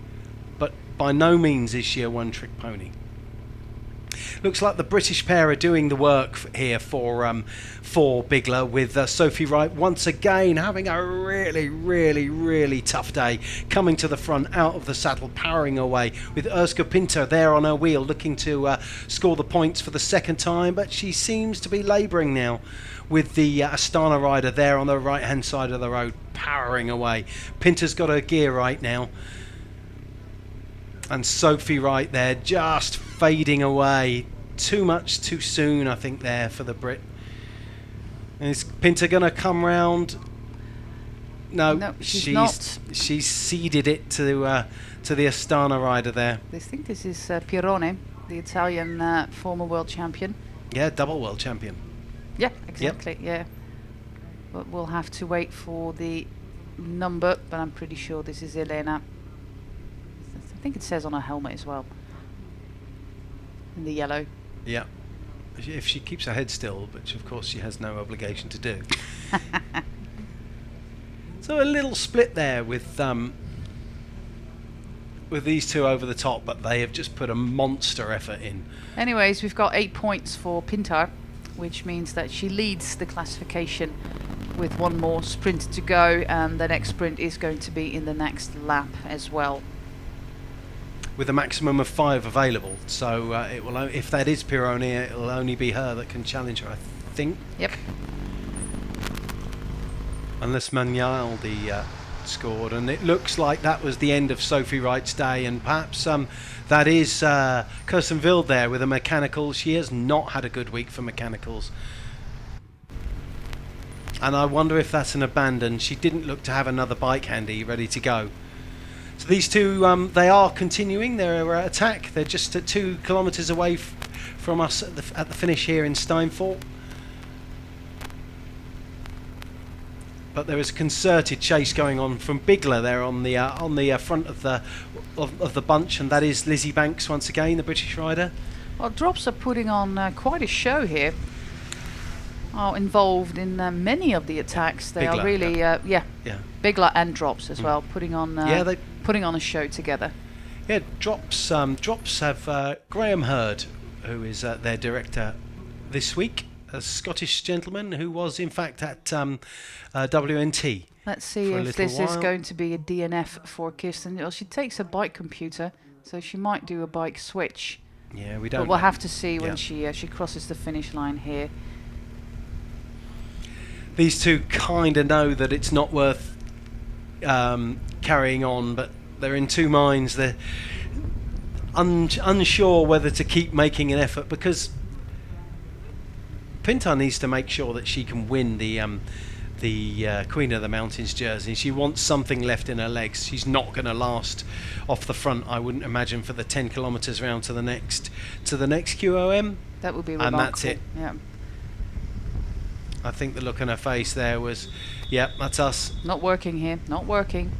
but by no means is she a one-trick pony. Looks like the British pair are doing the work here for Bigler, with Sophie Wright once again having a really, really, really tough day, coming to the front, out of the saddle, powering away, with Urska Pinto there on her wheel, looking to score the points for the second time, but she seems to be labouring now with the Astana rider there on the right-hand side of the road, powering away. Pinto's got her gear right now. And Sophie Wright there just fading away. Too much too soon, I think, there for the Brit. Is Pinter going to come round? No, she's not. She's ceded it to the Astana rider there. I think this is Pirone, the Italian former world champion. Yeah, double world champion. Yeah, exactly. Yep. Yeah, but we'll have to wait for the number. But I'm pretty sure this is Elena. I think it says on her helmet as well, in the yellow. Yeah, if she keeps her head still, which of course she has no obligation to do. So a little split there with these two over the top, but they have just put a monster effort in. Anyways, we've got 8 points for Pintar, which means that she leads the classification with one more sprint to go, and the next sprint is going to be in the next lap as well. With a maximum of 5 available, so it will. If that is Pironi, it will only be her that can challenge her, I think. Yep. Unless Magnaldi scored, and it looks like that was the end of Sophie Wright's day, and perhaps that is Kirsten Wild there with a mechanical. She has not had a good week for mechanicals, and I wonder if that's an abandon. She didn't look to have another bike handy ready to go. So these two, they are continuing their attack. They're just 2 kilometres away from us at the finish here in Steinfort. But there is a concerted chase going on from Bigler there on the front of the bunch, and that is Lizzie Banks once again, the British rider. Well, Drops are putting on quite a show here. Are involved in many of the attacks. They Bigler, are really, yeah. Bigler and Drops as well, putting on a show together. Yeah, Drops have Graham Hurd, who is their director this week. A Scottish gentleman who was in fact at WNT. Let's see if this is going to be a DNF for Kirsten. Well, she takes a bike computer, so she might do a bike switch. Yeah, we don't. But we'll have to see when she crosses the finish line here. These two kind of know that it's not worth carrying on, but they're in two minds. They're unsure whether to keep making an effort, because Pintar needs to make sure that she can win the Queen of the Mountains jersey. She wants something left in her legs. She's not going to last off the front, I wouldn't imagine, for the 10 kilometres round to the next QOM. That would be remarkable. And that's it. Yeah. I think the look on her face there was, yeah, that's us. Not working here. Not working.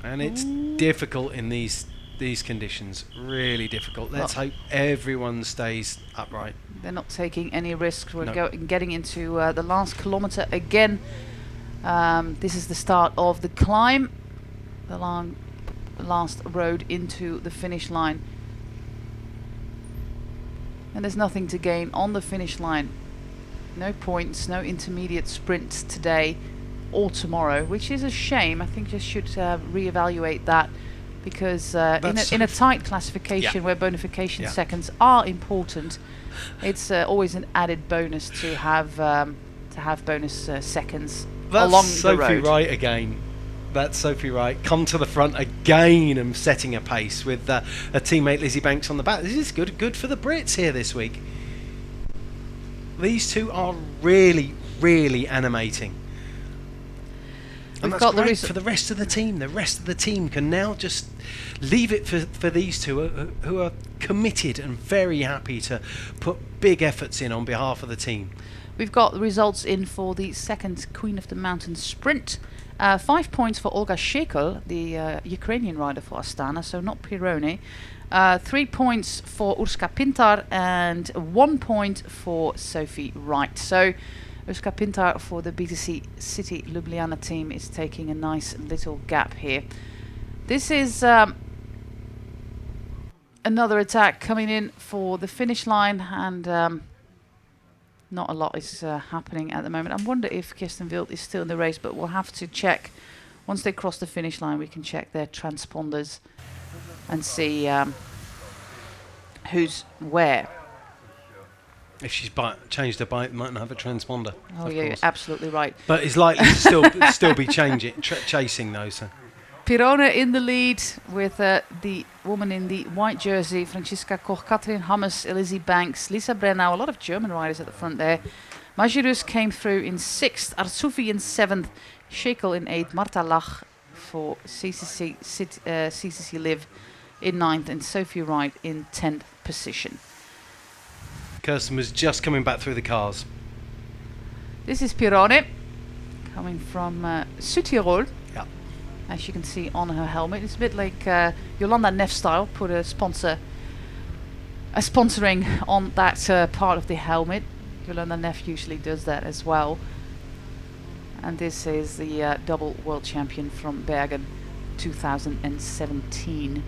And it's difficult in these conditions, really difficult. Let's hope everyone stays upright. They're not taking any risks. We're getting into the last kilometre again. This is the start of the climb, the last road into the finish line. And there's nothing to gain on the finish line. No points, no intermediate sprints today or tomorrow, which is a shame. I think just should reevaluate that. Because in a tight classification where bonification seconds are important, it's always an added bonus to have bonus seconds along the road. Sophie Wright again. That's Sophie Wright. Come to the front again and setting a pace with a teammate Lizzie Banks on the back. This is good for the Brits here this week. These two are really, really animating. And that's great for the rest of the team. The rest of the team can now just leave it for these two who are committed and very happy to put big efforts in on behalf of the team. We've got the results in for the second Queen of the Mountains sprint. 5 points for Olga Shekel, the Ukrainian rider for Astana, so not Pironi. 3 points for Urska Pintar and 1 point for Sophie Wright. So Urska Pintar for the BTC City Ljubljana team is taking a nice little gap here. This is another attack coming in for the finish line, and not a lot is happening at the moment. I wonder if Kirsten Wild is still in the race, but we'll have to check. Once they cross the finish line, we can check their transponders and see who's where. If she's changed her bike, might not have a transponder. Oh of yeah, you're course. absolutely right. But it's likely to still be chasing though. So Pirone in the lead with the woman in the white jersey, Franziska Koch, Katrin Hammes, Elsy Banks, Lisa Brennau, a lot of German riders at the front there. Majirus came through in 6th, Arsufi in 7th, Shekel in 8th, Marta Lach for CCC Live in 9th, and Sophie Wright in 10th position. Kirsten was just coming back through the cars. This is Pirone coming from Südtirol. Yeah. As you can see on her helmet, it's a bit like Jolanda Neff style. Put a sponsoring on that part of the helmet. Jolanda Neff usually does that as well. And this is the double world champion from Bergen 2017.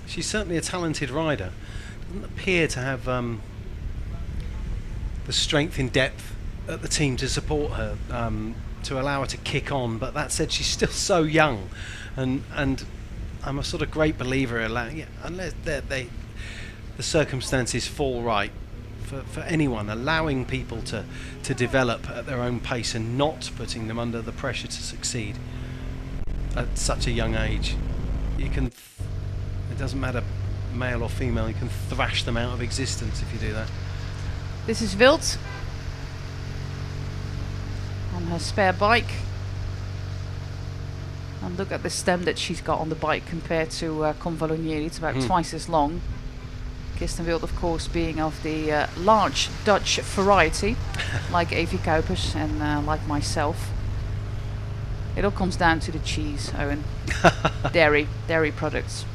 She's certainly a talented rider. Doesn't appear to have the strength in depth at the team to support her, to allow her to kick on. But that said, she's still so young, and I'm a sort of great believer unless the circumstances fall right for anyone, allowing people to develop at their own pace and not putting them under the pressure to succeed at such a young age. You can. It doesn't matter male or female, you can thrash them out of existence if you do that. This is Wild on her spare bike. And look at the stem that she's got on the bike compared to Convalonieri. It's about twice as long. Kirsten Wild, of course, being of the large Dutch variety, like Evie Kuipers and like myself. It all comes down to the cheese, Owen. Dairy products.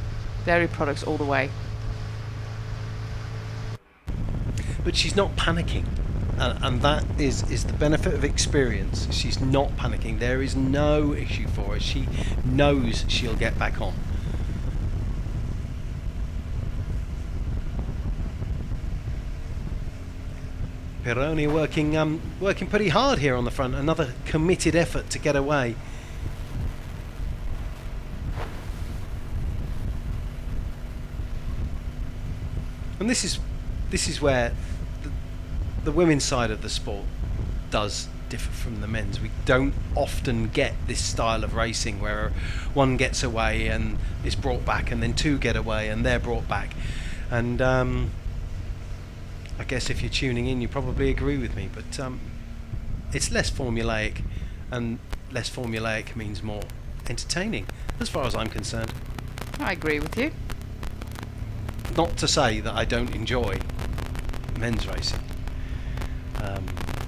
Dairy products all the way. But she's not panicking, and that is the benefit of experience. She's not panicking. There is no issue for her. She knows she'll get back on. Pirone working pretty hard here on the front. Another committed effort to get away. And this is where the women's side of the sport does differ from the men's. We don't often get this style of racing where one gets away and is brought back, and then two get away and they're brought back. And I guess if you're tuning in, you probably agree with me, but it's less formulaic, and less formulaic means more entertaining, as far as I'm concerned. I agree with you. Not to say that I don't enjoy men's racing.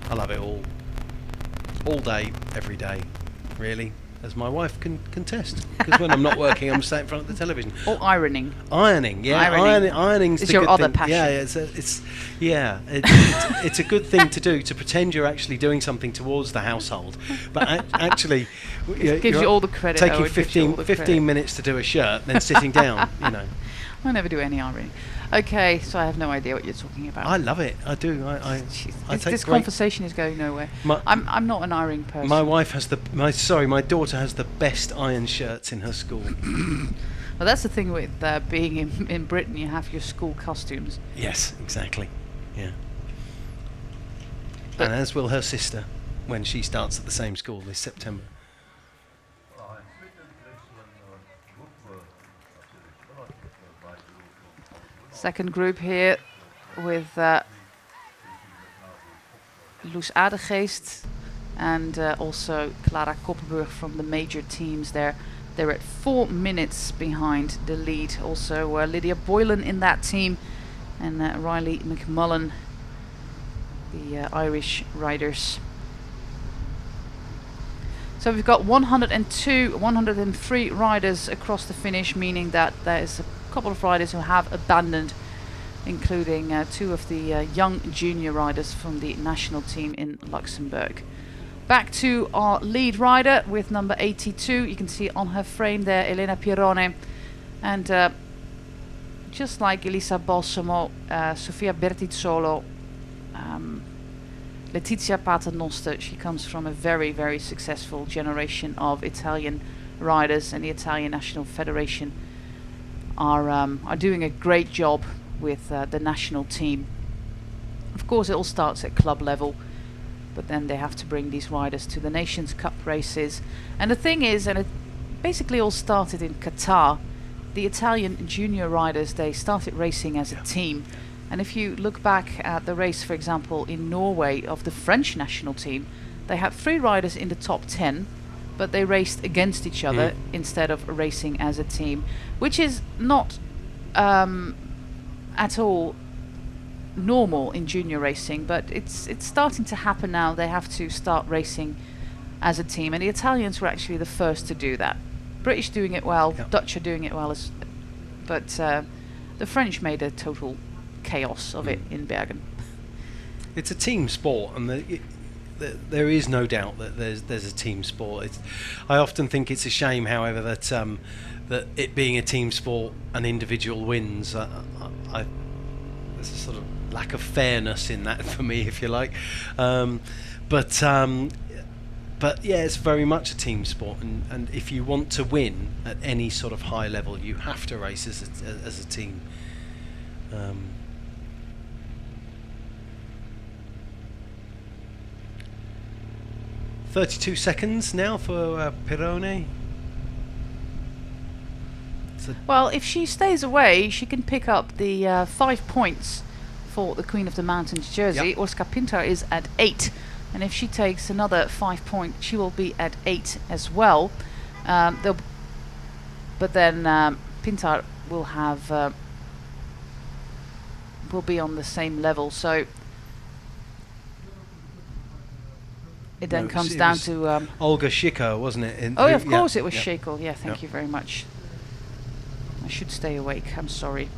I love it all day, every day, really, as my wife can contest. Because when I'm not working, I'm sat in front of the television. Or ironing. Ironing's it's the your good other thing. passion. It's a good thing to do, to pretend you're actually doing something towards the household, but actually It gives you all the credit. taking Owen, 15 minutes to do a shirt, then sitting down. I never do any ironing. Okay, so I have no idea what you're talking about. I love it. I do. This conversation is going nowhere. I'm not an ironing person. My wife has my daughter has the best iron shirts in her school. Well, that's the thing with being in Britain. You have your school costumes. Yes, exactly. Yeah. But and as will her sister when she starts at the same school this September. Second group here with Loes Adegeest and also Clara Koppenburg from the major teams there. They're at 4 minutes behind the lead. Also Lydia Boylan in that team, and Riley McMullen, the Irish riders. So we've got 103 riders across the finish, meaning that there is a couple of riders who have abandoned, including two of the young junior riders from the national team in Luxembourg. Back to our lead rider with number 82. You can see on her frame there Elena Pirone, and just like Elisa Balsamo, Sofia Bertizzolo Letizia Paternoster, she comes from a very, very successful generation of Italian riders, and the Italian National Federation are doing a great job with the national team. Of course, it all starts at club level, but then they have to bring these riders to the Nations Cup races. And the thing is, and it basically all started in Qatar, the Italian junior riders, they started racing as a team. And if you look back at the race, for example, in Norway of the French national team, they had 3 riders in the top 10, but they raced against each other instead of racing as a team, which is not at all normal in junior racing, but it's starting to happen now. They have to start racing as a team, and the Italians were actually the first to do that. British doing it well, Dutch are doing it well, but the French made a total chaos of it in Bergen. It's a team sport, and there is no doubt that there's a team sport. I often think it's a shame, however, that that it being a team sport, an individual wins. There's a sort of lack of fairness in that for me, if you like. But yeah, it's very much a team sport, and if you want to win at any sort of high level, you have to race as a team. 32 seconds now for Pirone. Well, if she stays away, she can pick up the 5 points for the Queen of the Mountains jersey. Oscar Pintar is at 8. And if she takes another 5 points, she will be at 8 as well. But then Pintar will have will be on the same level. So it then comes down to Olga Schiko, wasn't it? Oh, of course it was Schiko. Yeah, thank you very much. I should stay awake. I'm sorry.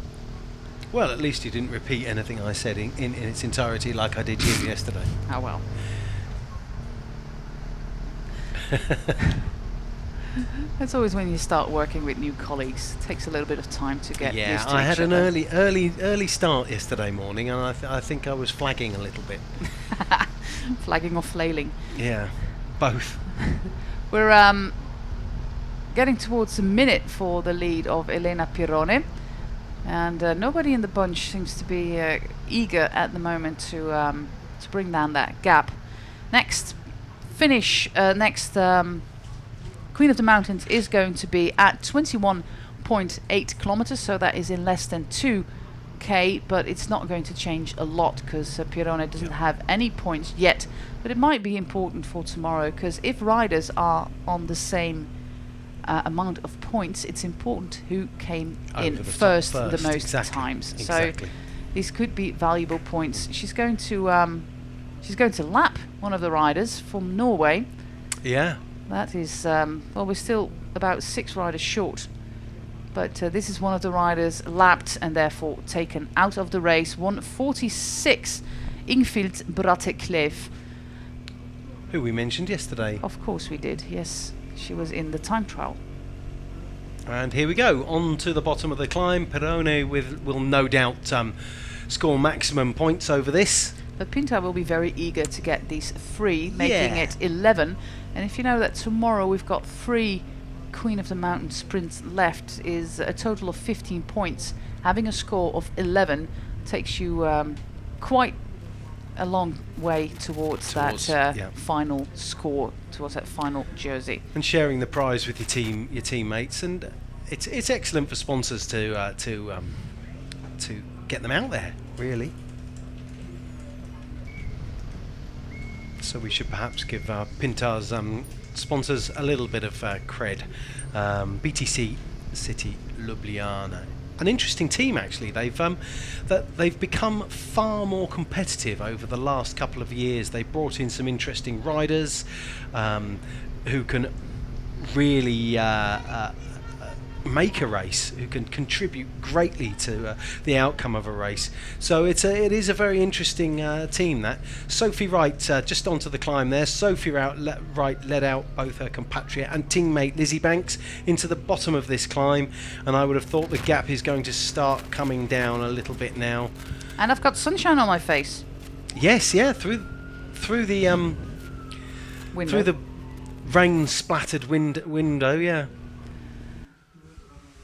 Well, at least you didn't repeat anything I said in its entirety like I did you yesterday. Oh well. That's always when you start working with new colleagues. It takes a little bit of time to get used to I had each an other. early start yesterday morning, and I think I was flagging a little bit. Flagging or flailing? Yeah, both. We're getting towards a minute for the lead of Elena Pirone, and nobody in the bunch seems to be eager at the moment to bring down that gap. Next Queen of the Mountains is going to be at 21.8 kilometers, so that is in less than 2k, but it's not going to change a lot because Pirone doesn't have any points yet, but it might be important for tomorrow, because if riders are on the same amount of points, it's important who came in first the most times. Exactly. So these could be valuable points. She's going to lap one of the riders from Norway. Yeah. That is, well, we're still about 6 riders short. But this is one of the riders lapped and therefore taken out of the race. 1:46, Ingvild Bratteklev. Who we mentioned yesterday. Of course we did, yes. She was in the time trial. And here we go, on to the bottom of the climb. Pirone will no doubt score maximum points over this. But Pintar will be very eager to get these 3, making it 11. And if you know that tomorrow we've got 3 Queen of the Mountain sprints left, is a total of 15 points. Having a score of 11 takes you quite a long way towards that final score, towards that final jersey. And sharing the prize with your teammates, and it's excellent for sponsors to get them out there, really. So we should perhaps give Pintar's sponsors a little bit of cred. BTC City Ljubljana, an interesting team actually. They've become far more competitive over the last couple of years. They brought in some interesting riders who can really make a race, who can contribute greatly to the outcome of a race. So it is a very interesting team. That Sophie Wright just onto the climb there. Sophie Wright led out both her compatriot and teammate Lizzie Banks into the bottom of this climb, and I would have thought the gap is going to start coming down a little bit now. And I've got sunshine on my face. Yes, yeah, through through the Window. through the rain-splattered window. Yeah.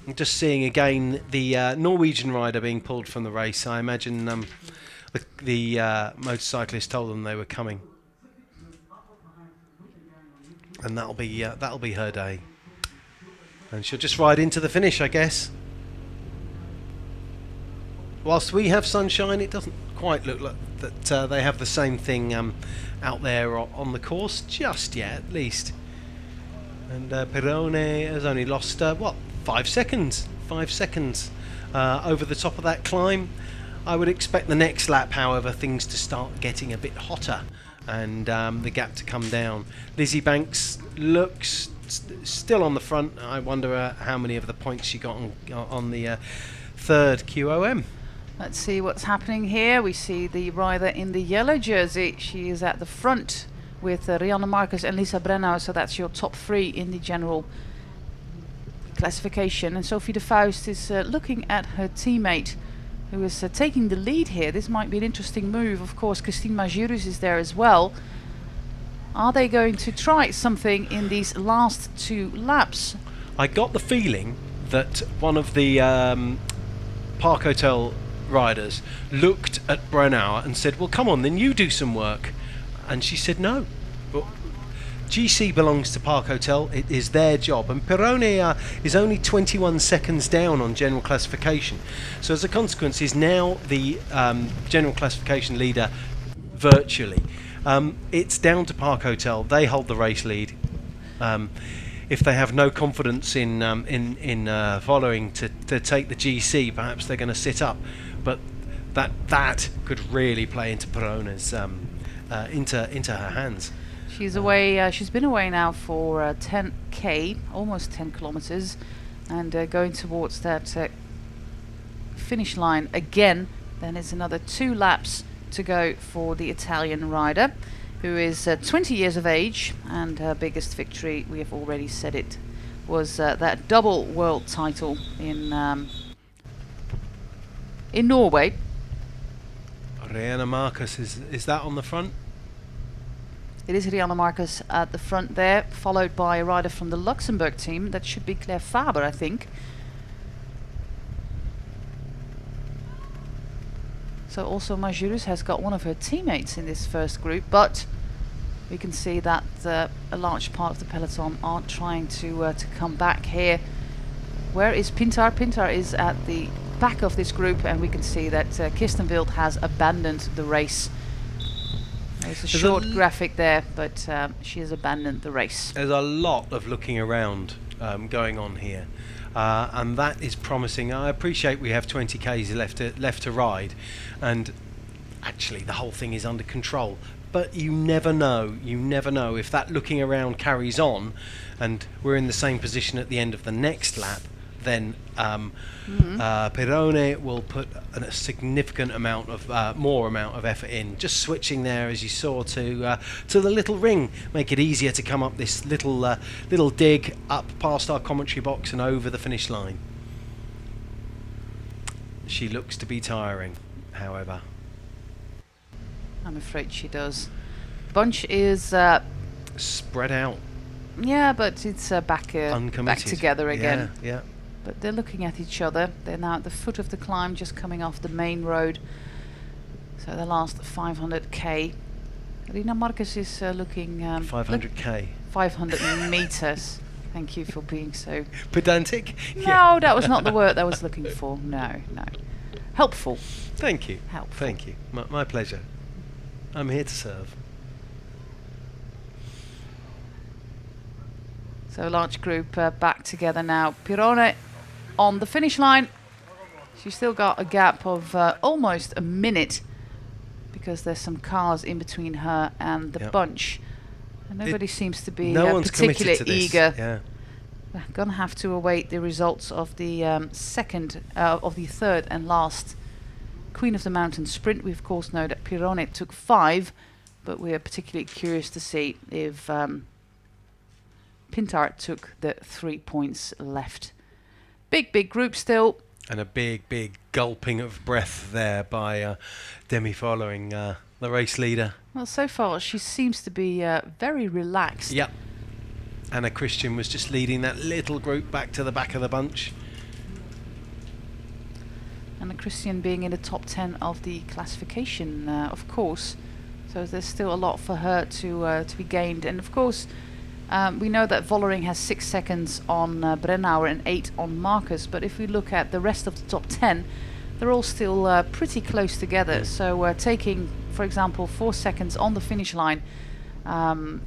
I'm just seeing again the Norwegian rider being pulled from the race. I imagine the motorcyclist told them they were coming, and that'll be her day. And she'll just ride into the finish, I guess. Whilst we have sunshine, it doesn't quite look like that they have the same thing out there on the course just yet, at least. And Pirone has only lost 5 seconds? 5 seconds over the top of that climb. I would expect the next lap, however, things to start getting a bit hotter and the gap to come down. Lizzie Banks looks still on the front. I wonder how many of the points she got on the third QOM. Let's see what's happening here. We see the rider in the yellow jersey. She is at the front with Rianne Marcus and Lisa Brennauer, so that's your top three in the general classification. And Sophie de Faust is looking at her teammate who is taking the lead here. This might be an interesting move. Of course, Christine Majurus is there as well. Are they going to try something in these last 2 laps? I got the feeling that one of the Park Hotel riders looked at Brennauer and said, well, come on, then you do some work. And she said no. Well, GC belongs to Park Hotel. It is their job. And Pirone is only 21 seconds down on general classification. So as a consequence, is now the general classification leader virtually. It's down to Park Hotel. They hold the race lead. If they have no confidence in following to take the GC, perhaps they're going to sit up. But that could really play into Pirone's into her hands. She's away. She's been away now for 10k, almost 10 kilometers, and going towards that finish line again. Then it's another 2 laps to go for the Italian rider, who is 20 years of age, and her biggest victory, we have already said it, was that double world title in Norway. Rianne Marcus, is that on the front? It is Rianne Marcus at the front there, followed by a rider from the Luxembourg team. That should be Claire Faber, I think. So also Majurus has got one of her teammates in this first group, but we can see that a large part of the peloton are trying to come back here. Where is Pintar? Pintar is at the back of this group, and we can see that Kirsten Wild has abandoned the race. There's a short graphic there, but she has abandoned the race. There's a lot of looking around going on here, and that is promising. I appreciate we have 20 k's left to ride, and actually the whole thing is under control. But you never know. You never know if that looking around carries on, and we're in the same position at the end of the next lap. Then Pirone will put a significant amount of more amount of effort in, just switching there, as you saw, to the little ring, make it easier to come up this little dig up past our commentary box and over the finish line. She looks to be tiring, however. I'm afraid she does. Bunch is spread out. Yeah, but it's back together again. Yeah. But they're looking at each other. They're now at the foot of the climb, just coming off the main road. So the last 500k. Rina Marcus is looking... 500k. 500 meters. Thank you for being so... pedantic? No, that was not the word I was looking for. No. Helpful. Thank you. Helpful. Thank you. My pleasure. I'm here to serve. So large group back together now. Pirone on the finish line. She's still got a gap of almost a minute, because there's some cars in between her and the bunch. And nobody seems to be particularly eager. Yeah. We're going to have to await the results of the third and last Queen of the Mountain sprint. We of course know that Pirone took 5, but we are particularly curious to see if Pintar took the 3 points left. Big group still. And a big gulping of breath there by Demi following the race leader. Well, so far she seems to be very relaxed. Yep. Anna Christian was just leading that little group back to the back of the bunch. Anna Christian being in the top 10 of the classification, of course. So there's still a lot for her to be gained. And of course, we know that Vollering has 6 seconds on Brennauer and 8 on Marcus. But if we look at the rest of the top 10, they're all still pretty close together. So taking, for example, 4 seconds on the finish line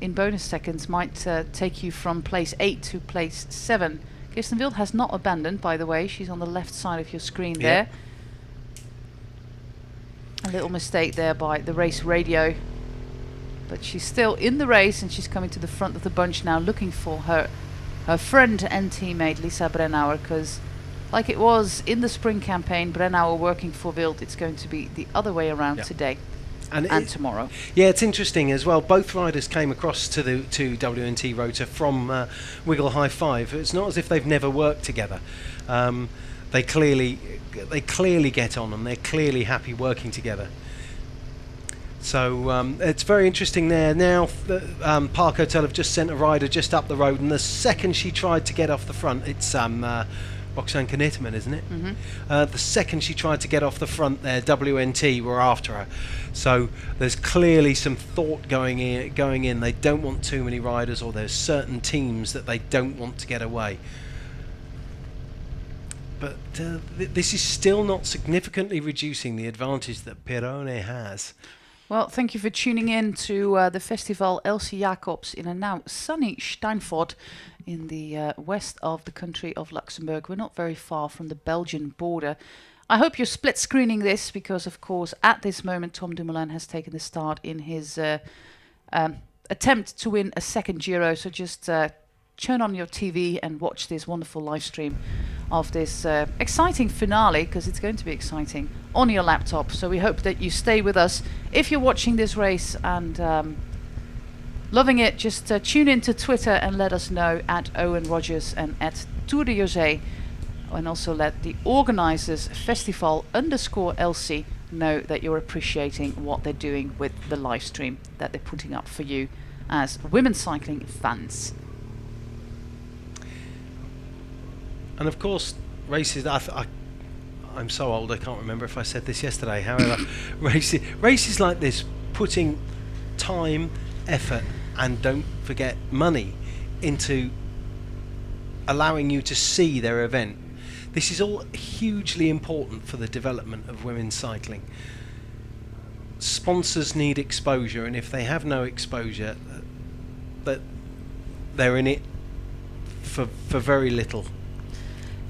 in bonus seconds might take you from place 8 to place 7. Kirsten Wild has not abandoned, by the way. She's on the left side of your screen there. A little mistake there by the race radio. But she's still in the race, and she's coming to the front of the bunch now, looking for her friend and teammate Lisa Brennauer, because like it was in the spring campaign, Brennauer working for Wild, it's going to be the other way around today and tomorrow. Yeah, it's interesting as well. Both riders came across to WNT Rota from Wiggle High 5. It's not as if they've never worked together. They clearly get on, and they're clearly happy working together. So it's very interesting there. Now Park Hotel have just sent a rider just up the road, and the second she tried to get off the front, it's Roxanne Knitterman, isn't it? Mm-hmm. The second she tried to get off the front there, WNT were after her. So there's clearly some thought going in. They don't want too many riders, or there's certain teams that they don't want to get away. But this is still not significantly reducing the advantage that Pirone has. Well, thank you for tuning in to the festival Elsy Jacobs in a now sunny Steinfort in the west of the country of Luxembourg. We're not very far from the Belgian border. I hope you're split screening this because, of course, at this moment, Tom Dumoulin has taken the start in his attempt to win a second Giro. So just turn on your TV and watch this wonderful live stream of this exciting finale, because it's going to be exciting, on your laptop. So we hope that you stay with us. If you're watching this race and loving it, just tune in to Twitter and let us know at Owen Rogers and at Tour de José, and also let the organisers Festival_Elsy know that you're appreciating what they're doing with the live stream that they're putting up for you as women's cycling fans. And of course, races, I'm so old I can't remember if I said this yesterday. However, races like this, putting time, effort, and don't forget money into allowing you to see their event. This is all hugely important for the development of women's cycling. Sponsors need exposure, and if they have no exposure, that they're in it for very little.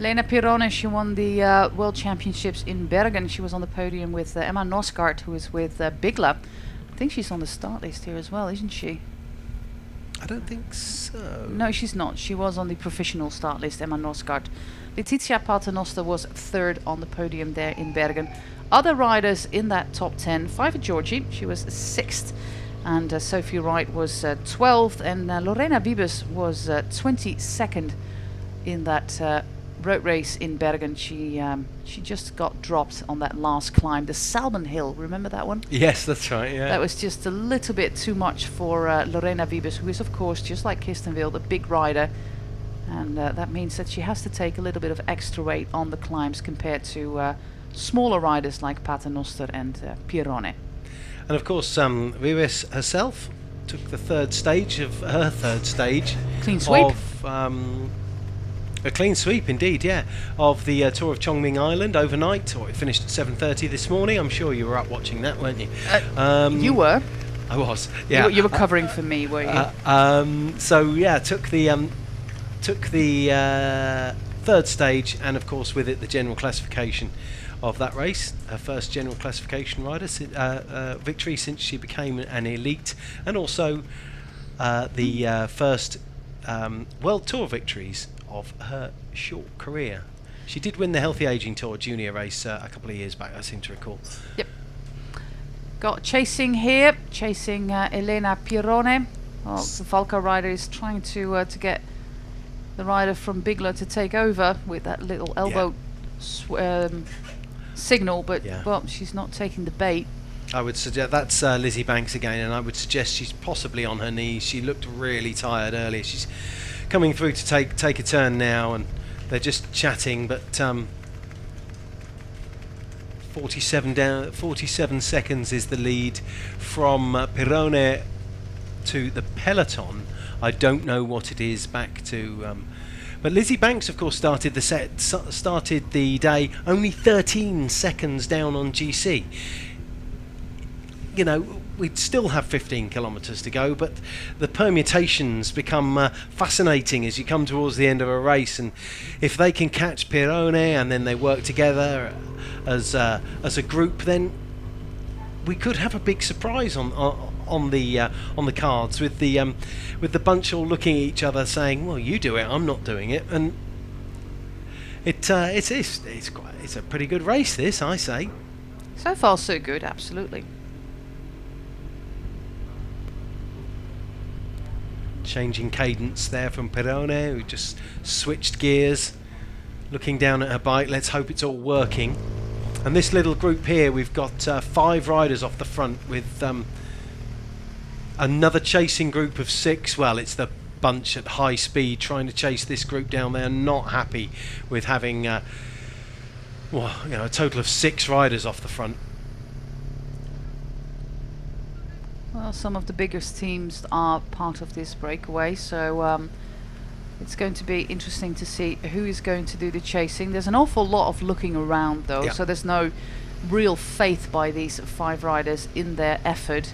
Lena Pirone, she won the World Championships in Bergen. She was on the podium with Emma Nosgaard, who is with Bigla. I think she's on the start list here as well, isn't she? I don't think so. No, she's not. She was on the professional start list, Emma Nosgaard. Letizia Paternoster was third on the podium there in Bergen. Other riders in that top 10, Fiva Georgi, she was sixth, and Sophie Wright was 12th, and Lorena Wiebes was 22nd in that road race in Bergen. She just got dropped on that last climb, the Salmon Hill. Remember that one? Yes, that's right. Yeah. That was just a little bit too much for Lorena Wiebes, who is, of course, just like Kirsten Wild, a big rider, and that means that she has to take a little bit of extra weight on the climbs compared to smaller riders like Paternoster and Pirone. And of course, Wiebes herself took the third stage. Clean sweep. Of a clean sweep indeed, yeah, of the Tour of Chongming Island overnight, or it finished at 7:30 this morning. I'm sure you were up watching that, weren't you? You were. I was, yeah. You were covering for me, were you? So yeah, took the third stage, and of course with it the general classification of that race. Her first general classification rider victory since she became an elite, and also the first World Tour victories of her short career. She did win the Healthy Aging Tour junior race a couple of years back, I seem to recall. Yep. Got chasing here, Elena Pirone. Well, the Valka rider is trying to get the rider from Bigla to take over with that little elbow signal, but well, she's not taking the bait. I would suggest that's Lizzie Banks again, and I would suggest she's possibly on her knees. She looked really tired earlier. She's coming through to take a turn now, and they're just chatting. But 47 seconds is the lead from Pirone to the peloton. I don't know what it is back to. But Lizzie Banks, of course, started the day only 13 seconds down on GC. You know, we'd still have 15 kilometres to go, but the permutations become fascinating as you come towards the end of a race. And if they can catch Pirone and then they work together as a group, then we could have a big surprise on the cards with the bunch all looking at each other, saying, "Well, you do it, I'm not doing it," and it's a pretty good race. This, I say. So far, so good. Absolutely. Changing cadence there from Pirone, who just switched gears, looking down at her bike. Let's hope it's all working. And this little group here, we've got 5 riders off the front with another chasing group of 6. Well, it's the bunch at high speed trying to chase this group down. They're not happy with having a total of 6 riders off the front. Well, some of the biggest teams are part of this breakaway, so it's going to be interesting to see who is going to do the chasing. There's an awful lot of looking around, though, yeah. So there's no real faith by these 5 riders in their effort.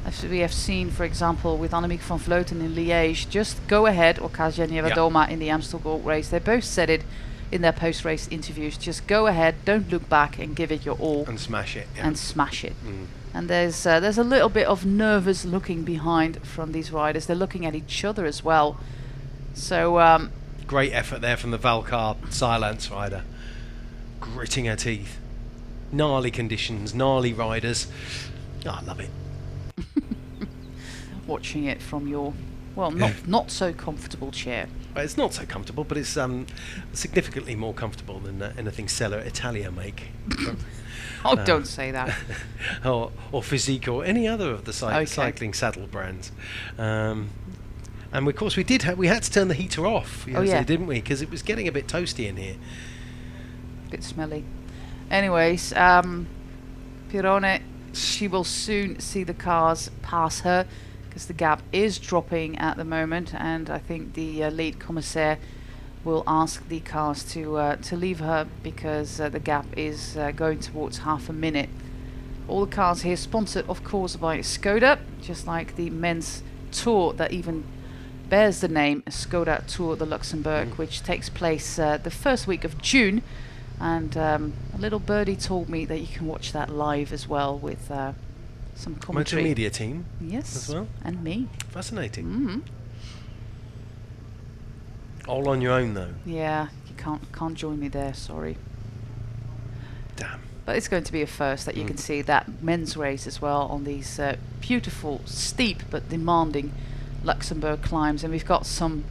As we have seen, for example, with Annemiek van Vleuten in Liège, just go ahead, or Kasia Niewiadoma in the Amstel Gold Race. They both said it in their post-race interviews. Just go ahead, don't look back, and give it your all. And smash it. Yeah. And smash it. And there's a little bit of nervous looking behind from these riders. They're looking at each other as well. So great effort there from the Valcar Silence rider, gritting her teeth. Gnarly conditions, gnarly riders. Oh, I love it. Watching it from your, well, not so comfortable chair. It's not so comfortable, but it's significantly more comfortable than anything Sella Italia make. Oh, don't say that. or Physique or any other of the cycling saddle brands. And of course we had to turn the heater off, didn't we? Because it was getting a bit toasty in here. A bit smelly. Anyways, Pirone, she will soon see the cars pass her, because the gap is dropping at the moment, and I think the lead commissaire will ask the cars to leave her, because the gap is going towards half a minute. All the cars here sponsored, of course, by Skoda, just like the men's tour that even bears the name Skoda Tour de Luxembourg, which takes place the first week of June. And a little birdie told me that you can watch that live as well with some commentary. Motomediateam, yes, as well, and me. Fascinating. All on your own, though. Yeah, you can't join me there. Sorry. Damn. But it's going to be a first that you can see that men's race as well on these beautiful, steep but demanding Luxembourg climbs, and we've got some,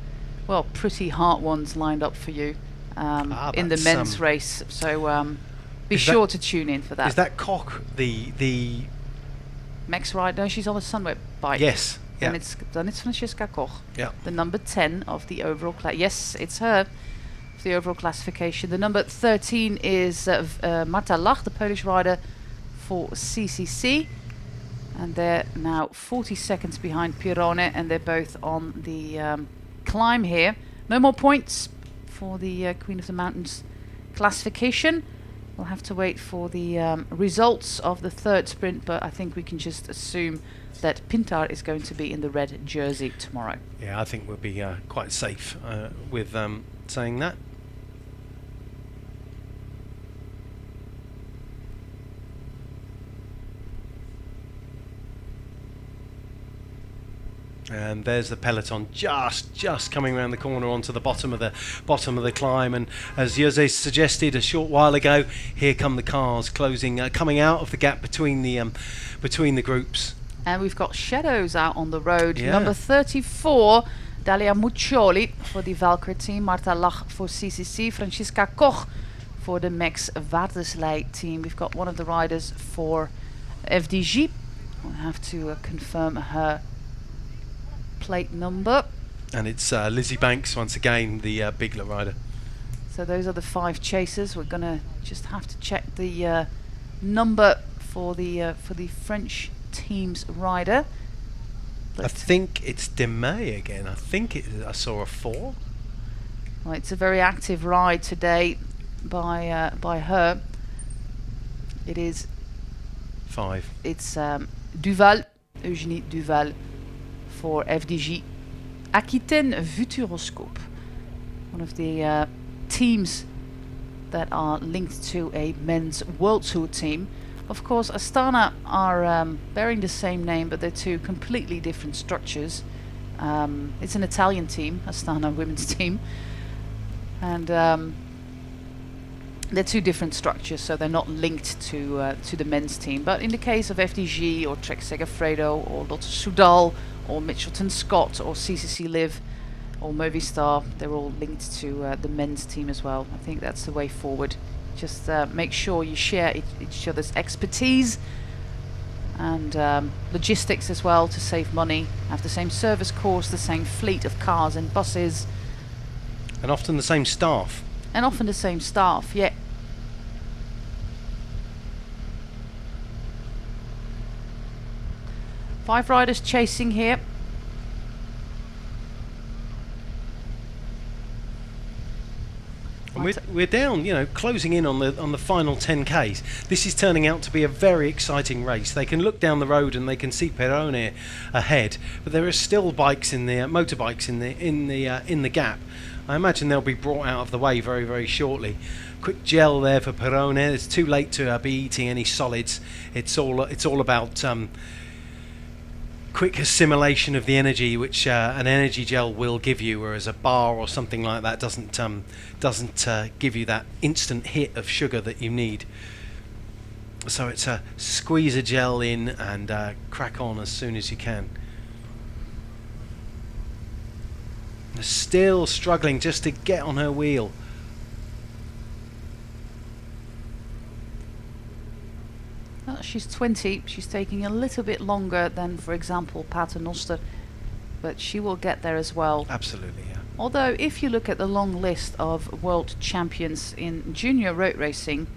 well, pretty hard ones lined up for you. In the men's race, so be sure to tune in for that. Is that Koch the Max rider? No, she's on a Sunweb bike. Yes. Yeah. Then it's Francesca Koch. Yeah. The number 10 of the overall class. Yes, it's her. Of the overall classification. The number 13 is Marta Lach, the Polish rider for CCC, and they're now 40 seconds behind Pirone, and they're both on the climb here. No more points for the Queen of the Mountains classification. We'll have to wait for the results of the third sprint, but I think we can just assume that Pintar is going to be in the red jersey tomorrow. Yeah, I think we'll be quite safe with saying that. And there's the peloton just coming around the corner onto the bottom of the climb, and as Jose suggested a short while ago, here come the cars coming out of the gap between the groups. And we've got shadows out on the road. Yeah. Number 34, Dalia Muccioli for the Valkyrie team, Marta Lach for CCC, Francesca Koch for the Max Vaardeslei team. We've got one of the riders for FDJ. We'll have to confirm her plate number. And it's Lizzie Banks once again, the Bigler rider. So those are the 5 chasers. We're gonna just have to check the number for the French team's rider. I think it's Demay again. I think I saw a 4. Well, it's a very active ride today by her. It is 5. It's Duval, Eugénie Duval for FDJ. Aquitaine Futuroscope, one of the teams that are linked to a men's World Tour team. Of course, Astana are bearing the same name, but they're 2 completely different structures. It's an Italian team, Astana women's team, and they're 2 different structures, so they're not linked to the men's team. But in the case of FDJ or Trek Segafredo or Lotto Soudal or Mitchelton Scott or CCC Live or Movistar, they're all linked to the men's team as well. I think that's the way forward. Just make sure you share each other's expertise and logistics as well to save money. Have the same service course, the same fleet of cars and buses. And often the same staff. And often the same staff, yeah. Five riders chasing here. And we're down, you know, closing in on the final 10Ks. This is turning out to be a very exciting race. They can look down the road and they can see Perone ahead, but there are still bikes in the motorbikes in the gap. I imagine they'll be brought out of the way very, very shortly. Quick gel there for Perone. It's too late to be eating any solids. It's all about quick assimilation of the energy, which an energy gel will give you, whereas a bar or something like that doesn't give you that instant hit of sugar that you need. So it's a squeeze a gel in and crack on as soon as you can. They're still struggling just to get on her wheel. Well, she's 20. She's taking a little bit longer than, for example, Paternoster, but she will get there as well. Absolutely, yeah. Although, if you look at the long list of world champions in junior road racing,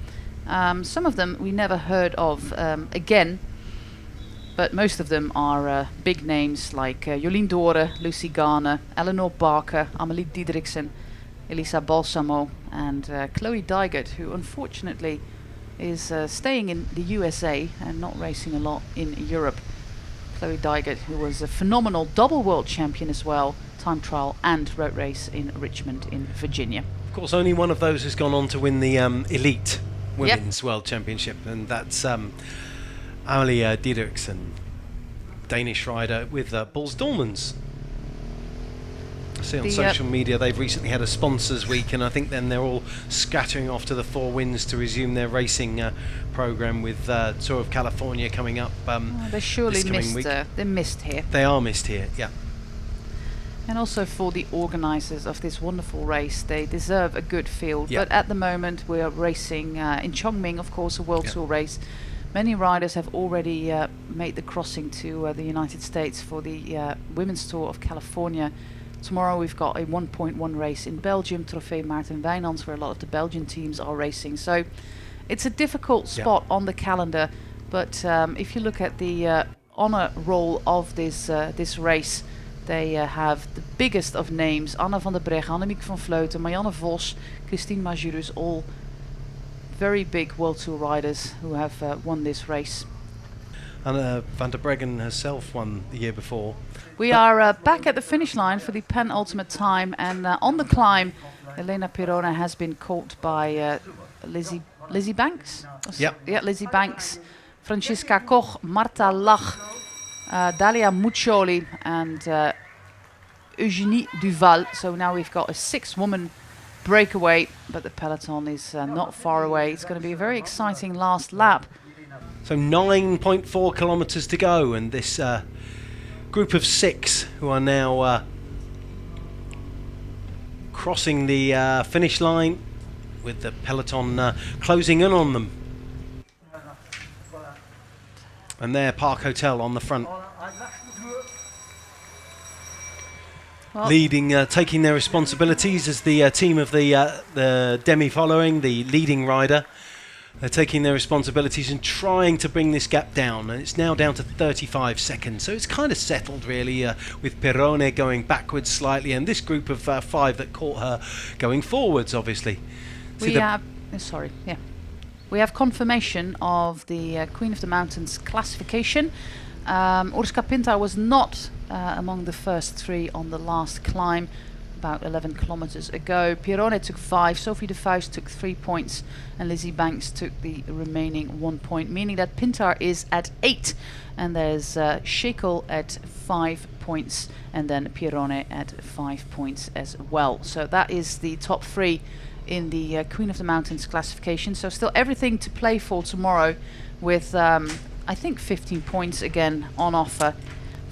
some of them we never heard of again, but most of them are big names like Jolien Dore, Lucy Garner, Eleanor Barker, Amelie Diederiksen, Elisa Balsamo, and Chloe Dygert, who unfortunately is staying in the USA and not racing a lot in Europe. Chloe Dygert, who was a phenomenal double world champion as well, time trial and road race in Richmond in Virginia. Of course, only one of those has gone on to win the Elite Women's World Championship, and that's Amelie Diederiksen, Danish rider with Bulls Dormans. I see on social media they've recently had a sponsors week, and I think then they're all scattering off to the Four Winds to resume their racing program with Tour of California coming up. They surely missed. They missed here. They are missed here, yeah. And also for the organisers of this wonderful race, they deserve a good field. Yeah. But at the moment we are racing in Chongming, of course, a World Tour race. Many riders have already made the crossing to the United States for the Women's Tour of California. Tomorrow we've got a 1.1 race in Belgium, Trofee Maarten Wijnands, where a lot of the Belgian teams are racing. So it's a difficult spot on the calendar. But if you look at the honour roll of this race, they have the biggest of names: Anna van der Breggen, Annemiek van Vleuten, Marianne Vos, Christine Majurus, all very big World Tour riders who have won this race. Anna van der Breggen herself won the year before. We are back at the finish line for the penultimate time, and on the climb, Elena Pirona has been caught by Lizzie Banks. Yep. Yeah, Lizzie Banks, Francisca Koch, Marta Lach, Dalia Muccioli, and Eugénie Duval. So now we've got a 6-woman breakaway, but the peloton is not far away. It's going to be a very exciting last lap. So 9.4 kilometres to go, and this group of 6 who are now crossing the finish line with the peloton closing in on them. And there, Park Hotel on the front, Well, leading, taking their responsibilities as the team of the Demi following, the leading rider. They're taking their responsibilities and trying to bring this gap down, and it's now down to 35 seconds. So it's kind of settled, really, with Pirone going backwards slightly, and this group of 5 that caught her going forwards, obviously. we have we have confirmation of the Queen of the Mountains classification. Urska Pintar was not among the first 3 on the last climb about 11 kilometers ago. Pirone took 5, Sophie de Vuist took 3 points, and Lizzie Banks took the remaining 1 point, meaning that Pintar is at 8, and there's Shekel at 5 points, and then Pirone at 5 points as well. So that is the top 3 in the Queen of the Mountains classification. So still everything to play for tomorrow, with I think 15 points again on offer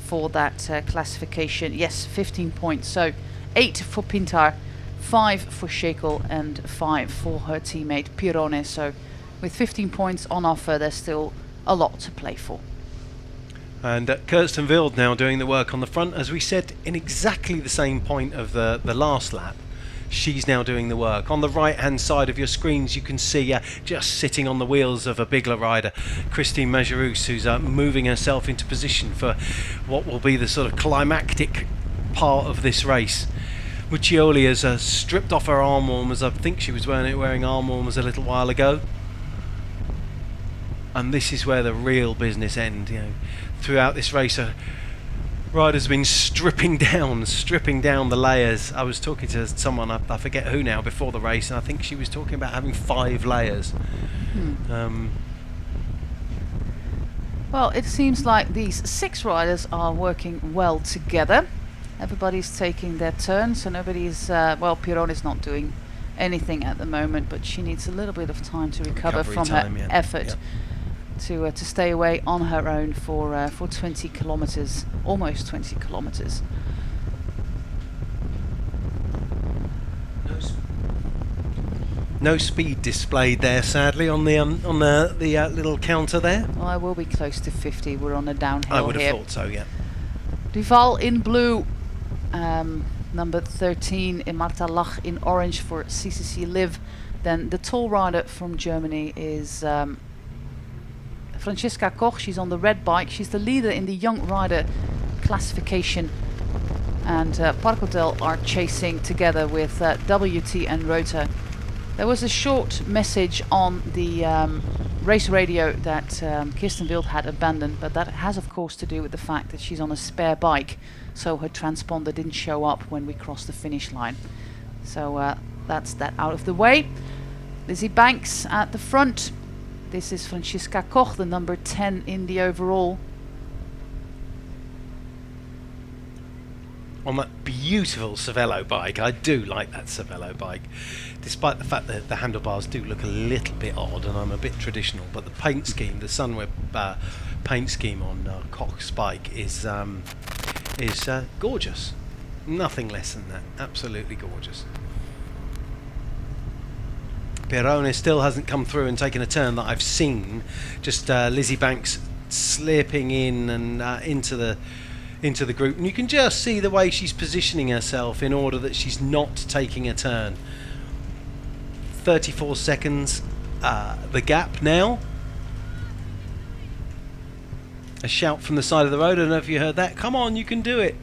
for that classification. Yes, 15 points. So 8 for Pintar, 5 for Shekel, and 5 for her teammate Pirone. So with 15 points on offer, there's still a lot to play for. And Kirsten Wild now doing the work on the front, as we said, in exactly the same point of the last lap. She's now doing the work. On the right hand side of your screens you can see just sitting on the wheels of a Bigla rider, Christine Majerus, who's moving herself into position for what will be the sort of climactic part of this race. Muccioli has stripped off her arm warmers. I think she was wearing arm warmers a little while ago. And this is where the real business ends. Throughout this race, riders have been stripping down the layers. I was talking to someone, I forget who now, before the race, and I think she was talking about having 5 layers. Well, it seems like these 6 riders are working well together. Everybody's taking their turn, so nobody's well, Pirone is not doing anything at the moment, but she needs a little bit of time to recover from her effort. To stay away on her own for 20 kilometers, almost 20 kilometers. No speed displayed there, sadly, on the little counter there. Well, I will be close to 50. We're on a downhill here. I would have thought so, yeah. Duval in blue, number 13, and Marta Lach in orange for CCC Liv. Then the tall rider from Germany is Franziska Koch. She's on the red bike. She's the leader in the young rider classification. And Park Hotel are chasing together with WT and Rota. There was a short message on the race radio that Kirsten Wild had abandoned, but that has of course to do with the fact that she's on a spare bike, so her transponder didn't show up when we crossed the finish line. So that's that out of the way. Lizzie Banks at the front. This is Franziska Koch, the number 10 in the overall. On that beautiful Cervelo bike. I do like that Cervelo bike, despite the fact that the handlebars do look a little bit odd and I'm a bit traditional, but the paint scheme, the Sunweb paint scheme on Koch's bike is gorgeous. Nothing less than that. Absolutely gorgeous. Pirone still hasn't come through and taken a turn that I've seen. Just Lizzie Banks slipping in and into the group, and you can just see the way she's positioning herself in order that she's not taking a turn. 34 seconds the gap now. A shout from the side of the road. I don't know if you heard that. Come on, you can do it.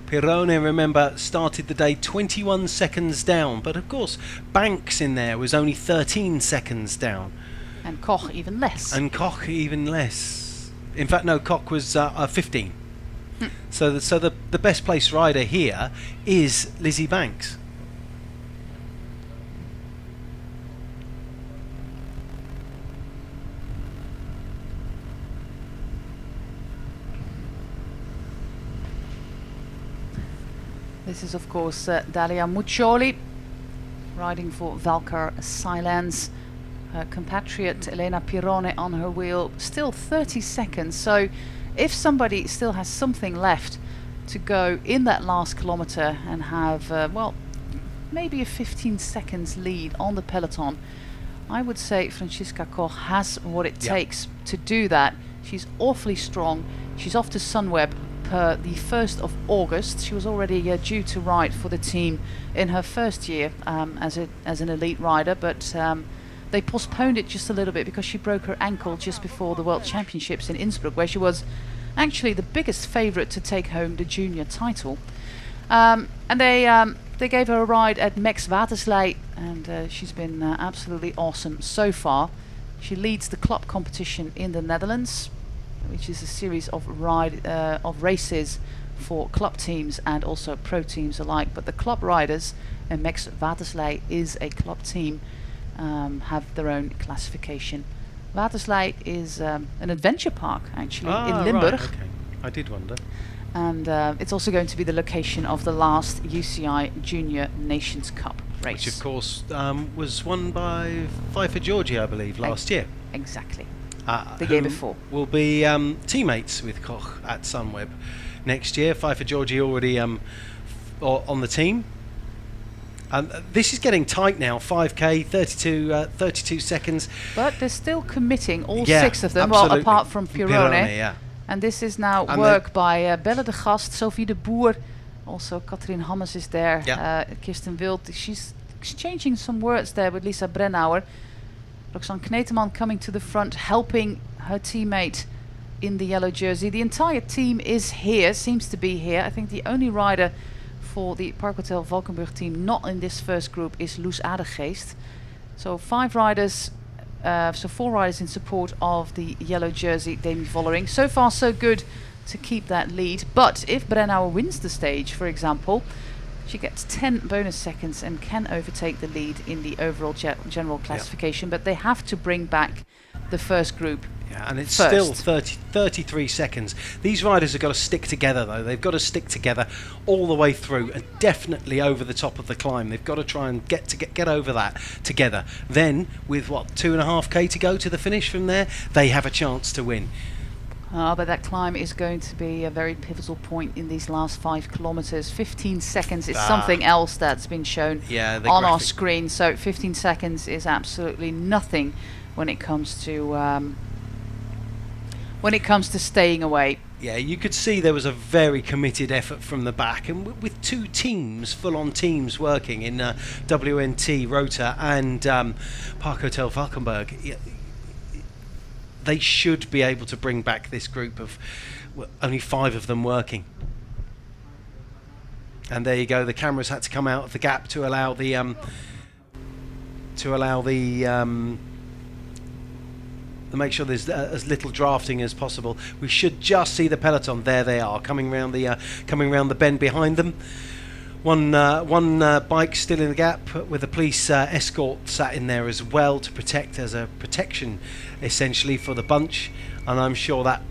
Pirone, remember, started the day 21 seconds down, but of course Banks in there was only 13 seconds down. And Koch even less. And Koch even less. In fact, no, Koch was 15. So the best placed rider here is Lizzie Banks. This is of course Dalia Muccioli, riding for Valcar Silence. Her compatriot Elena Pirone on her wheel, still 30 seconds. So if somebody still has something left to go in that last kilometre and have, well, maybe a 15 seconds lead on the peloton, I would say Franziska Koch has what it Yeah. takes to do that. She's awfully strong. She's off to Sunweb per the 1st of August. She was already due to ride for the team in her first year as an elite rider, but they postponed it just a little bit because she broke her ankle just before the World Championships in Innsbruck, where she was actually the biggest favourite to take home the junior title. And they gave her a ride at Max Watersley, and she's been absolutely awesome so far. She leads the club competition in the Netherlands, which is a series of races for club teams and also pro teams alike. But the club riders, and Max Watersley is a club team, have their own classification. Watersley is an adventure park actually in Limburg. Right, okay. I did wonder. And it's also going to be the location of the last UCI Junior Nations Cup race. Which, of course, was won by Pfeiffer Georgie, I believe, last year. Exactly. The year before. Will be teammates with Koch at Sunweb next year. Pfeiffer Georgie already on the team. This is getting tight now. 5k, 32 seconds. But they're still committing, all Yeah, 6 of them, absolutely. well, apart from Fiorone. Yeah. And this is now And work by Belle de Gast, Sophie de Boer, also Katrien Hammes is there, Yeah. Kirsten Wild. She's exchanging some words there with Lisa Brennauer. Roxanne Kneteman coming to the front, helping her teammate in the yellow jersey. The entire team is here, seems to be here. I think the only rider for the Park Hotel Valkenburg team not in this first group is Loes Adegeest. So 4 riders in support of the yellow jersey, Demi Vollering. So far so good to keep that lead, but if Brennauer wins the stage, for example, she gets 10 bonus seconds and can overtake the lead in the overall general classification. But they have to bring back the first group. Yeah, and it's first. still 33 seconds. These riders have got to stick together, though. They've got to stick together all the way through, and definitely over the top of the climb. They've got to try and get over that together. Then, with 2.5k to go to the finish from there, they have a chance to win. But that climb is going to be a very pivotal point in these last 5 kilometers. 15 seconds is something else that's been shown on our screen. So 15 seconds is absolutely nothing when it comes to staying away. Yeah, you could see there was a very committed effort from the back, and with 2 teams, full-on teams working in WNT Rota and Park Hotel Valkenburg. They should be able to bring back this group of only 5 of them working. And there you go. The cameras had to come out of the gap to allow the make sure there's as little drafting as possible. We should just see the peloton. There they are, coming round the bend behind them. One bike still in the gap with a police escort sat in there as well to protect, as a protection essentially for the bunch, and I'm sure that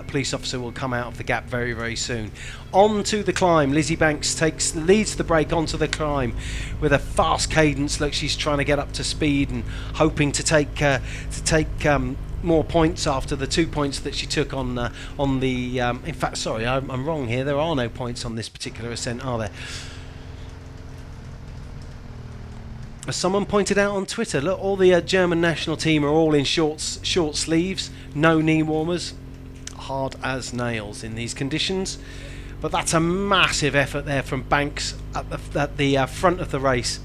police officer will come out of the gap very, very soon. On to the climb. Lizzie Banks leads the break onto the climb with a fast cadence. Look, she's trying to get up to speed and hoping to take more points after the 2 points that she took on the in fact, sorry, I'm wrong here. There are no points on this particular ascent, are there? As someone pointed out on Twitter, look, all the German national team are all in short sleeves, no knee warmers, hard as nails in these conditions. But that's a massive effort there from Banks at the front of the race.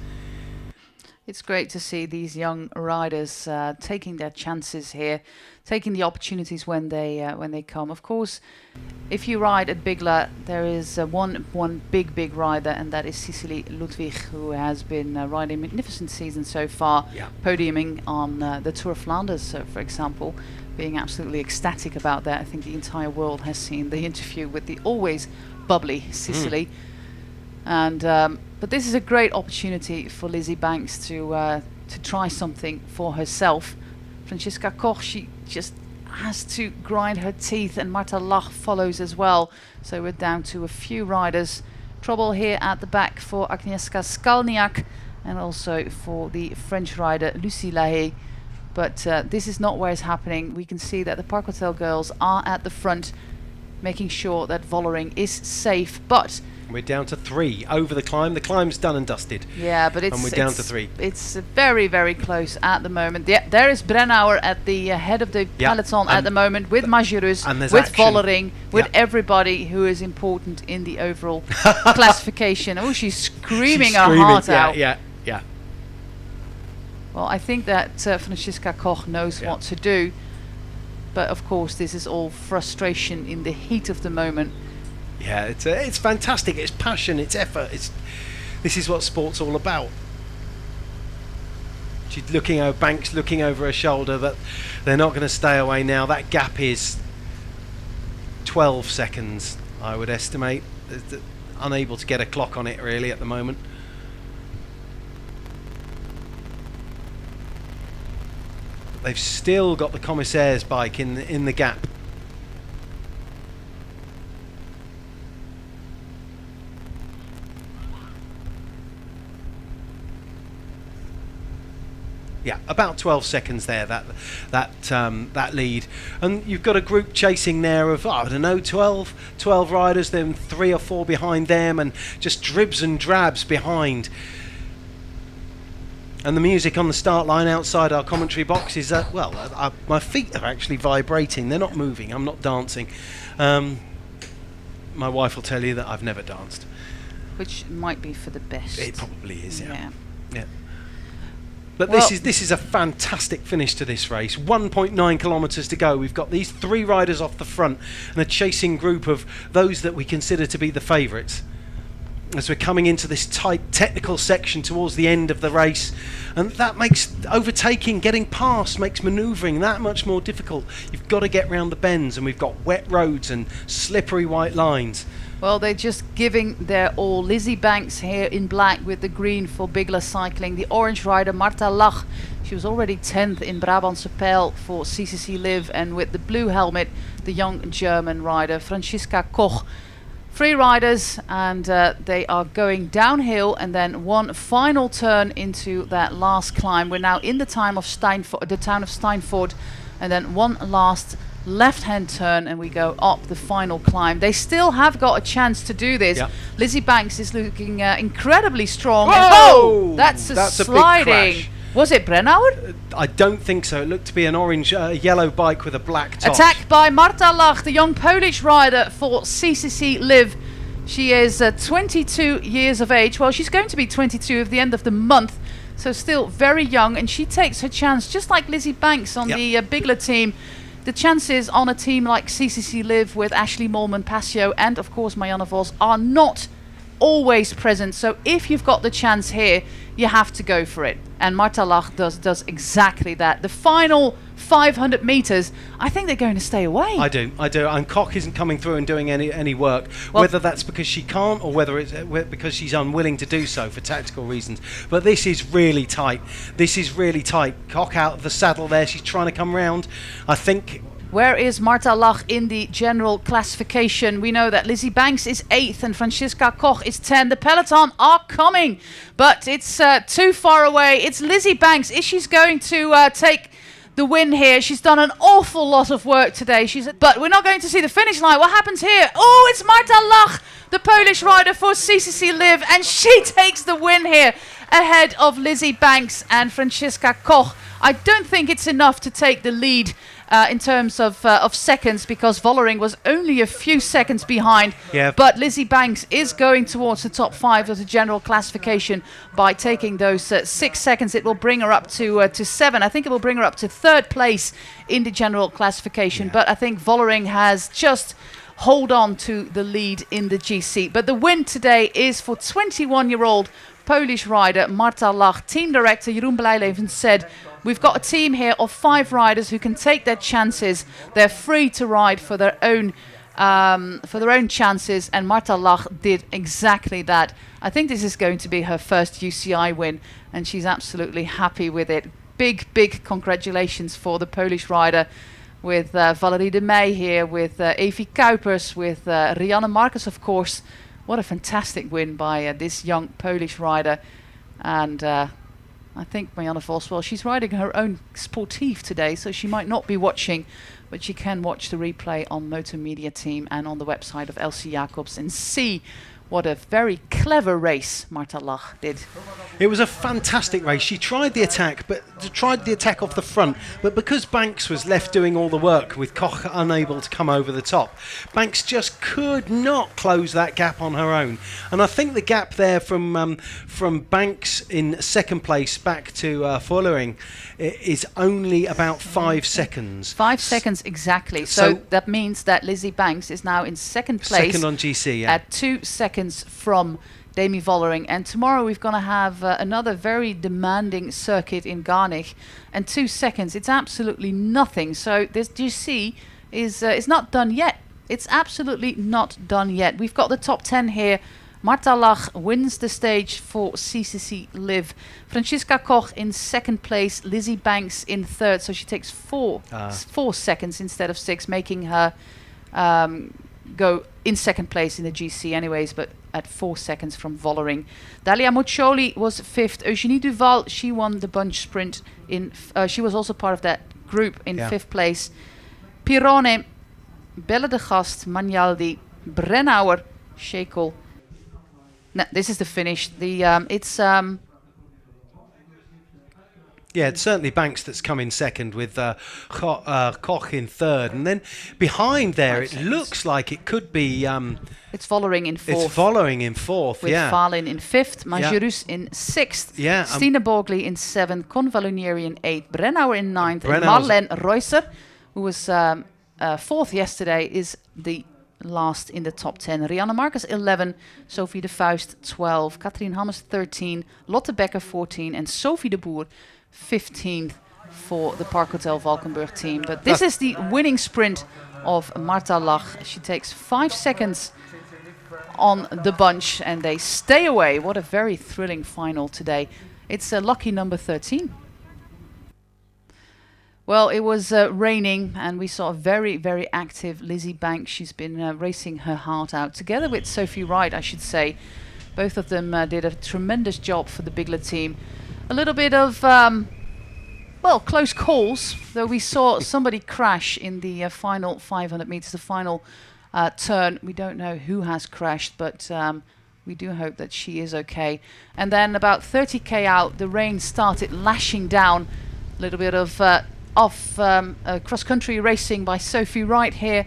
It's great to see these young riders taking their chances here, taking the opportunities when they come. Of course, if you ride at Bigla, there is one big rider, and that is Cicely Ludwig, who has been riding a magnificent season so far, podiuming on the Tour of Flanders, for example, being absolutely ecstatic about that. I think the entire world has seen the interview with the always bubbly Cicely. And but this is a great opportunity for Lizzie Banks to try something for herself. Franziska Koch, she just has to grind her teeth, and Marta Lach follows as well. So we're down to a few riders. Trouble here at the back for Agnieszka Skalniak and also for the French rider Lucie Lahaye. But this is not where it's happening. We can see that the Park Hotel girls are at the front, making sure that Vollering is safe. But We're down to 3 over the climb. The climb's done and dusted. Yeah, but and we're down to 3. It's very, very close at the moment. Yeah, there is Brennauer at the head of the peloton at the moment with Majerus, with Vollering, with everybody who is important in the overall classification. Oh, she's screaming her heart out. Yeah. Well, I think that Franziska Koch knows what to do. But of course, this is all frustration in the heat of the moment. Yeah, it's fantastic. It's passion. It's effort. This is what sport's all about. She's looking over Banks, looking over her shoulder. But they're not going to stay away now. That gap is 12 seconds, I would estimate. Unable to get a clock on it really at the moment. They've still got the Commissaire's bike in the gap. Yeah, about 12 seconds there, that lead. And you've got a group chasing there of, I don't know, 12 riders, then 3 or 4 behind them, and just dribs and drabs behind. And the music on the start line outside our commentary box is, my feet are actually vibrating. They're not moving. I'm not dancing. My wife will tell you that I've never danced. Which might be for the best. It probably is, yeah. But well, this is a fantastic finish to this race. 1.9 kilometres to go. We've got these 3 riders off the front and a chasing group of those that we consider to be the favourites. As we're coming into this tight technical section towards the end of the race, and that makes overtaking, getting past, makes manoeuvring that much more difficult. You've got to get round the bends, and we've got wet roads and slippery white lines. Well, they're just giving their all. Lizzie Banks here in black with the green for Bigla Cycling. The orange rider Marta Lach, she was already 10th in Brabantse Pijl for CCC Liv, and with the blue helmet, the young German rider Franziska Koch. 3 riders, and they are going downhill, and then one final turn into that last climb. We're now in the town of Steinfort, and then one last left-hand turn, and we go up the final climb. They still have got a chance to do this. Yep. Lizzie Banks is looking incredibly strong. Whoa! That's sliding. Big crash. Was it Brennauer? I don't think so. It looked to be an orange, yellow bike with a black top. Attacked by Marta Lach, the young Polish rider for CCC Liv. She is 22 years of age. Well, she's going to be 22 at the end of the month, so still very young. And she takes her chance, just like Lizzie Banks on the Bigla team. The chances on a team like CCC Liv with Ashley Mollman-Passio and, of course, Marianne Vos are not always present. So if you've got the chance here, you have to go for it. And Marta Lach does exactly that. The final 500 meters, I think they're going to stay away. I do. And Koch isn't coming through and doing any work, whether that's because she can't or whether it's because she's unwilling to do so for tactical reasons. But this is really tight. Koch out of the saddle there. She's trying to come round. I think. Where is Marta Lach in the general classification? We know that Lizzie Banks is 8th and Franziska Koch is 10. The peloton are coming, but it's too far away. It's Lizzie Banks. Is she going to take the win here? She's done an awful lot of work today. But we're not going to see the finish line. What happens here? Oh, it's Marta Lach, the Polish rider for CCC Liv, and she takes the win here ahead of Lizzie Banks and Franziska Koch. I don't think it's enough to take the lead in terms of seconds, because Vollering was only a few seconds behind. Yeah. But Lizzie Banks is going towards the top 5 of the general classification by taking those 6 seconds. It will bring her up to 7. I think it will bring her up to 3rd place in the general classification. Yeah. But I think Vollering has just hold on to the lead in the GC. But the win today is for 21-year-old Polish rider Marta Lach. Team director Jeroen Blijlevens said, "We've got a team here of 5 riders who can take their chances. They're free to ride for their own chances." And Marta Lach did exactly that. I think this is going to be her first UCI win, and she's absolutely happy with it. Big congratulations for the Polish rider, with Valerie de Meij here, with Evie Kuipers, with Rianne Marcus, of course. What a fantastic win by this young Polish rider. And I think Marianne Vos, well, she's riding her own sportief today, so she might not be watching, but she can watch the replay on Motomediateam and on the website of Elsy Jacobs and see what a very clever race Marta Lach did. It was a fantastic race. She tried the attack, off the front, but because Banks was left doing all the work with Koch unable to come over the top, Banks just could not close that gap on her own. And I think the gap there from Banks in second place back to Vollering is only about 5 seconds. 5 seconds exactly. So that means that Lizzie Banks is now in second place. Second on GC, yeah. At 2 seconds from Demi Vollering. And tomorrow we're going to have another very demanding circuit in Garnicht. And 2 seconds, it's absolutely nothing. So this GC is not done yet. It's absolutely not done yet. We've got the top 10 here. Marta Lach wins the stage for CCC Live. Franziska Koch in second place. Lizzie Banks in third. So she takes 4 seconds instead of 6, making her go in second place in the GC anyways, but at 4 seconds from Vollering. Dalia Muccioli was fifth. Eugenie Duval, she won the bunch sprint. She was also part of that group in fifth place. Pirone, Belle de Gast, Magnaldi, Brennauer, Schekel. Now, this is the finish. It's certainly Banks that's come in second with Koch in third. And then behind there, it looks like it could be... it's Vollering in fourth. It's Vollering in fourth, with Falin in fifth, Majerus in sixth, Stine Borgli in seventh, Convalunieri in eighth, Brennauer in ninth, and Marlene Reusser, who was fourth yesterday, is the last in the top 10. Rianne Marcus 11, Sophie de Vuist 12, Katrien Hammers 13, Lotte Becker 14, and Sophie de Boer 15th for the Park Hotel Valkenburg team. But this is the winning sprint of Marta Lach. She takes 5 seconds on the bunch and they stay away. What a very thrilling final today. It's lucky number 13. Well, it was raining and we saw a very, very active Lizzie Banks. She's been racing her heart out together with Sophie Wright, I should say. Both of them did a tremendous job for the Bigler team. A little bit of, close calls, though we saw somebody crash in the final 500 meters, the final turn. We don't know who has crashed, but we do hope that she is okay. And then about 30k out, the rain started lashing down. A little bit of cross-country racing by Sophie Wright here.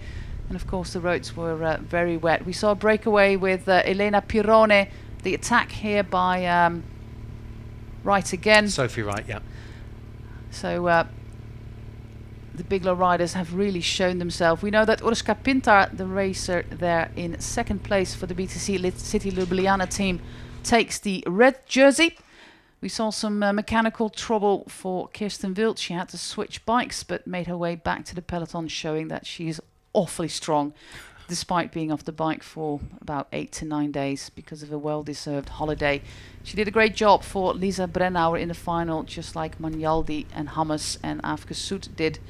And of course the roads were very wet. We saw a breakaway with Elena Pirone. The attack here by Wright again. Sophie Wright, yeah. So the Bigler riders have really shown themselves. We know that Urška Pintar, the racer there in second place for the BTC City Ljubljana team, takes the red jersey. We saw some mechanical trouble for Kirsten Wild. She had to switch bikes, but made her way back to the peloton, showing that she is awfully strong, despite being off the bike for about 8 to 9 days because of a well-deserved holiday. She did a great job for Lisa Brennauer in the final, just like Magnaldi and Hammers and Afke Soet did.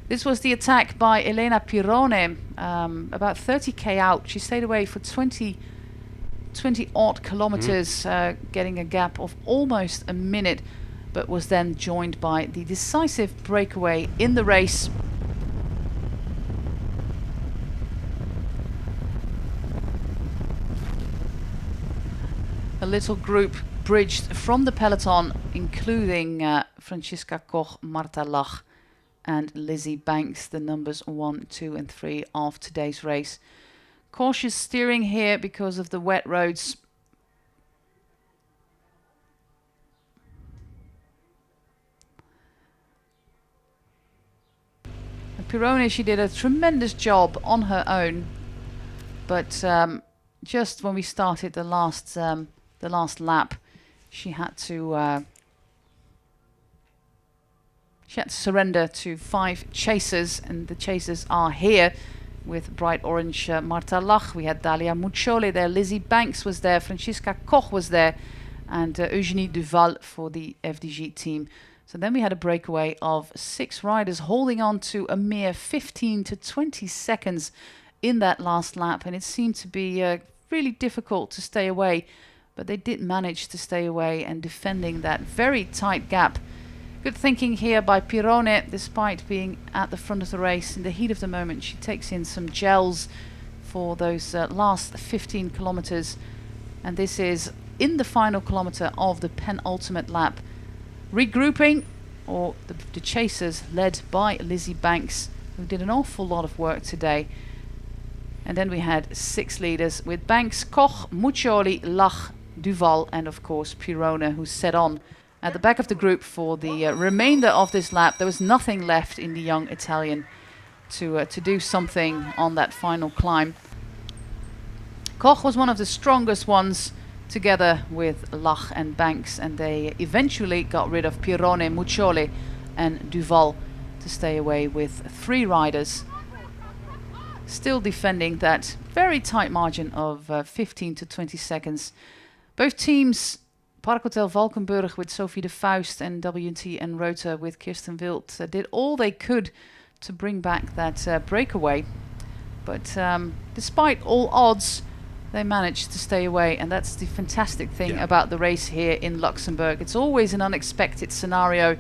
This was the attack by Elena Pirone, about 30k out. She stayed away for 20 odd kilometers, getting a gap of almost a minute, but was then joined by the decisive breakaway in the race. A little group bridged from the peloton, including Franziska Koch, Marta Lach and Lizzie Banks, the numbers 1, 2 and 3 of today's race. Cautious steering here because of the wet roads. And Pirone, she did a tremendous job on her own, but just when we started the last lap, she had to surrender to 5 chasers, and the chasers are here with bright orange Marta Lach. We had Dalia Muccioli there, Lizzie Banks was there, Franziska Koch was there, and Eugenie Duval for the FDG team. So then we had a breakaway of 6 riders holding on to a mere 15 to 20 seconds in that last lap, and it seemed to be really difficult to stay away, but they did manage to stay away and defending that very tight gap. Good thinking here by Pirone, despite being at the front of the race. In the heat of the moment, she takes in some gels for those last 15 kilometers. And this is in the final kilometer of the penultimate lap. Regrouping, or the chasers led by Lizzie Banks, who did an awful lot of work today. And then we had 6 leaders with Banks, Koch, Muccioli, Lach, Duval, and of course Pirone, who set on at the back of the group for the remainder of this lap. There was nothing left in the young Italian to do something on that final climb. Koch was one of the strongest ones, together with Lach and Banks, and they eventually got rid of Pirone, Muccioli and Duval to stay away with 3 riders, still defending that very tight margin of 15 to 20 seconds. Both teams, Park Hotel Valkenburg with Sophie de Faust and W&T en Rota with Kirsten Wild, did all they could to bring back that breakaway. But despite all odds, they managed to stay away, and that's the fantastic thing about the race here in Luxembourg. It's always an unexpected scenario,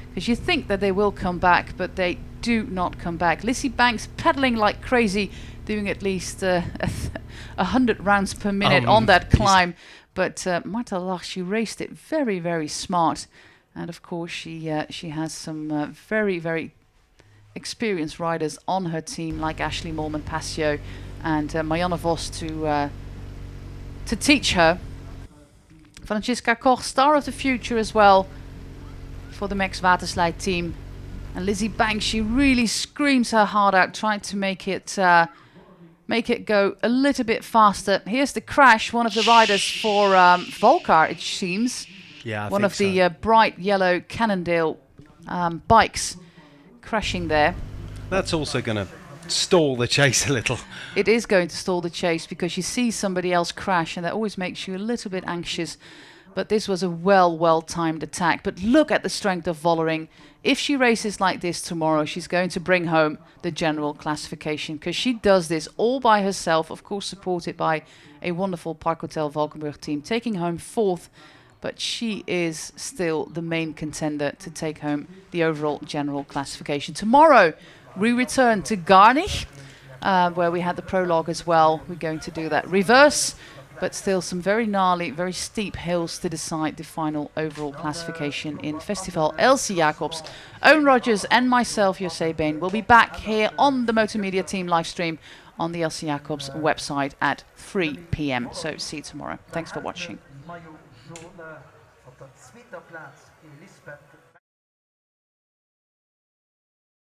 because you think that they will come back, but they do not come back. Lizzie Banks pedaling like crazy, doing at least 100 rounds per minute on that climb. But Marta Lach, she raced it very, very smart. And of course, she has some very, very experienced riders on her team, like Ashley Molman-Passio and Marianne Vos to teach her. Francisca Koch, star of the future as well for the Max Waterslide team. And Lizzie Banks, she really screams her heart out, trying to make it go a little bit faster. Here's the crash, one of the riders for Volcar, it seems. Yeah, I one think of the bright yellow Cannondale bikes crashing there. That's also going to stall the chase a little. It is going to stall the chase, because you see somebody else crash, and that always makes you a little bit anxious. But this was a well-timed attack. But look at the strength of Vollering. If she races like this tomorrow, she's going to bring home the general classification, because she does this all by herself, of course supported by a wonderful Park Hotel Valkenburg team, taking home 4th. But she is still the main contender to take home the overall general classification. Tomorrow, we return to Garnisch, where we had the prologue as well. We're going to do that reverse, but still some very gnarly, very steep hills to decide the final overall classification in Festival Elsy Jacobs. Owen Rogers and myself, José Been, will be back here on the Motomediateam live stream on the Elsy Jacobs website at 3 p.m. So see you tomorrow. Thanks for watching. Maillot jaune op de tweede plaats Elisabeth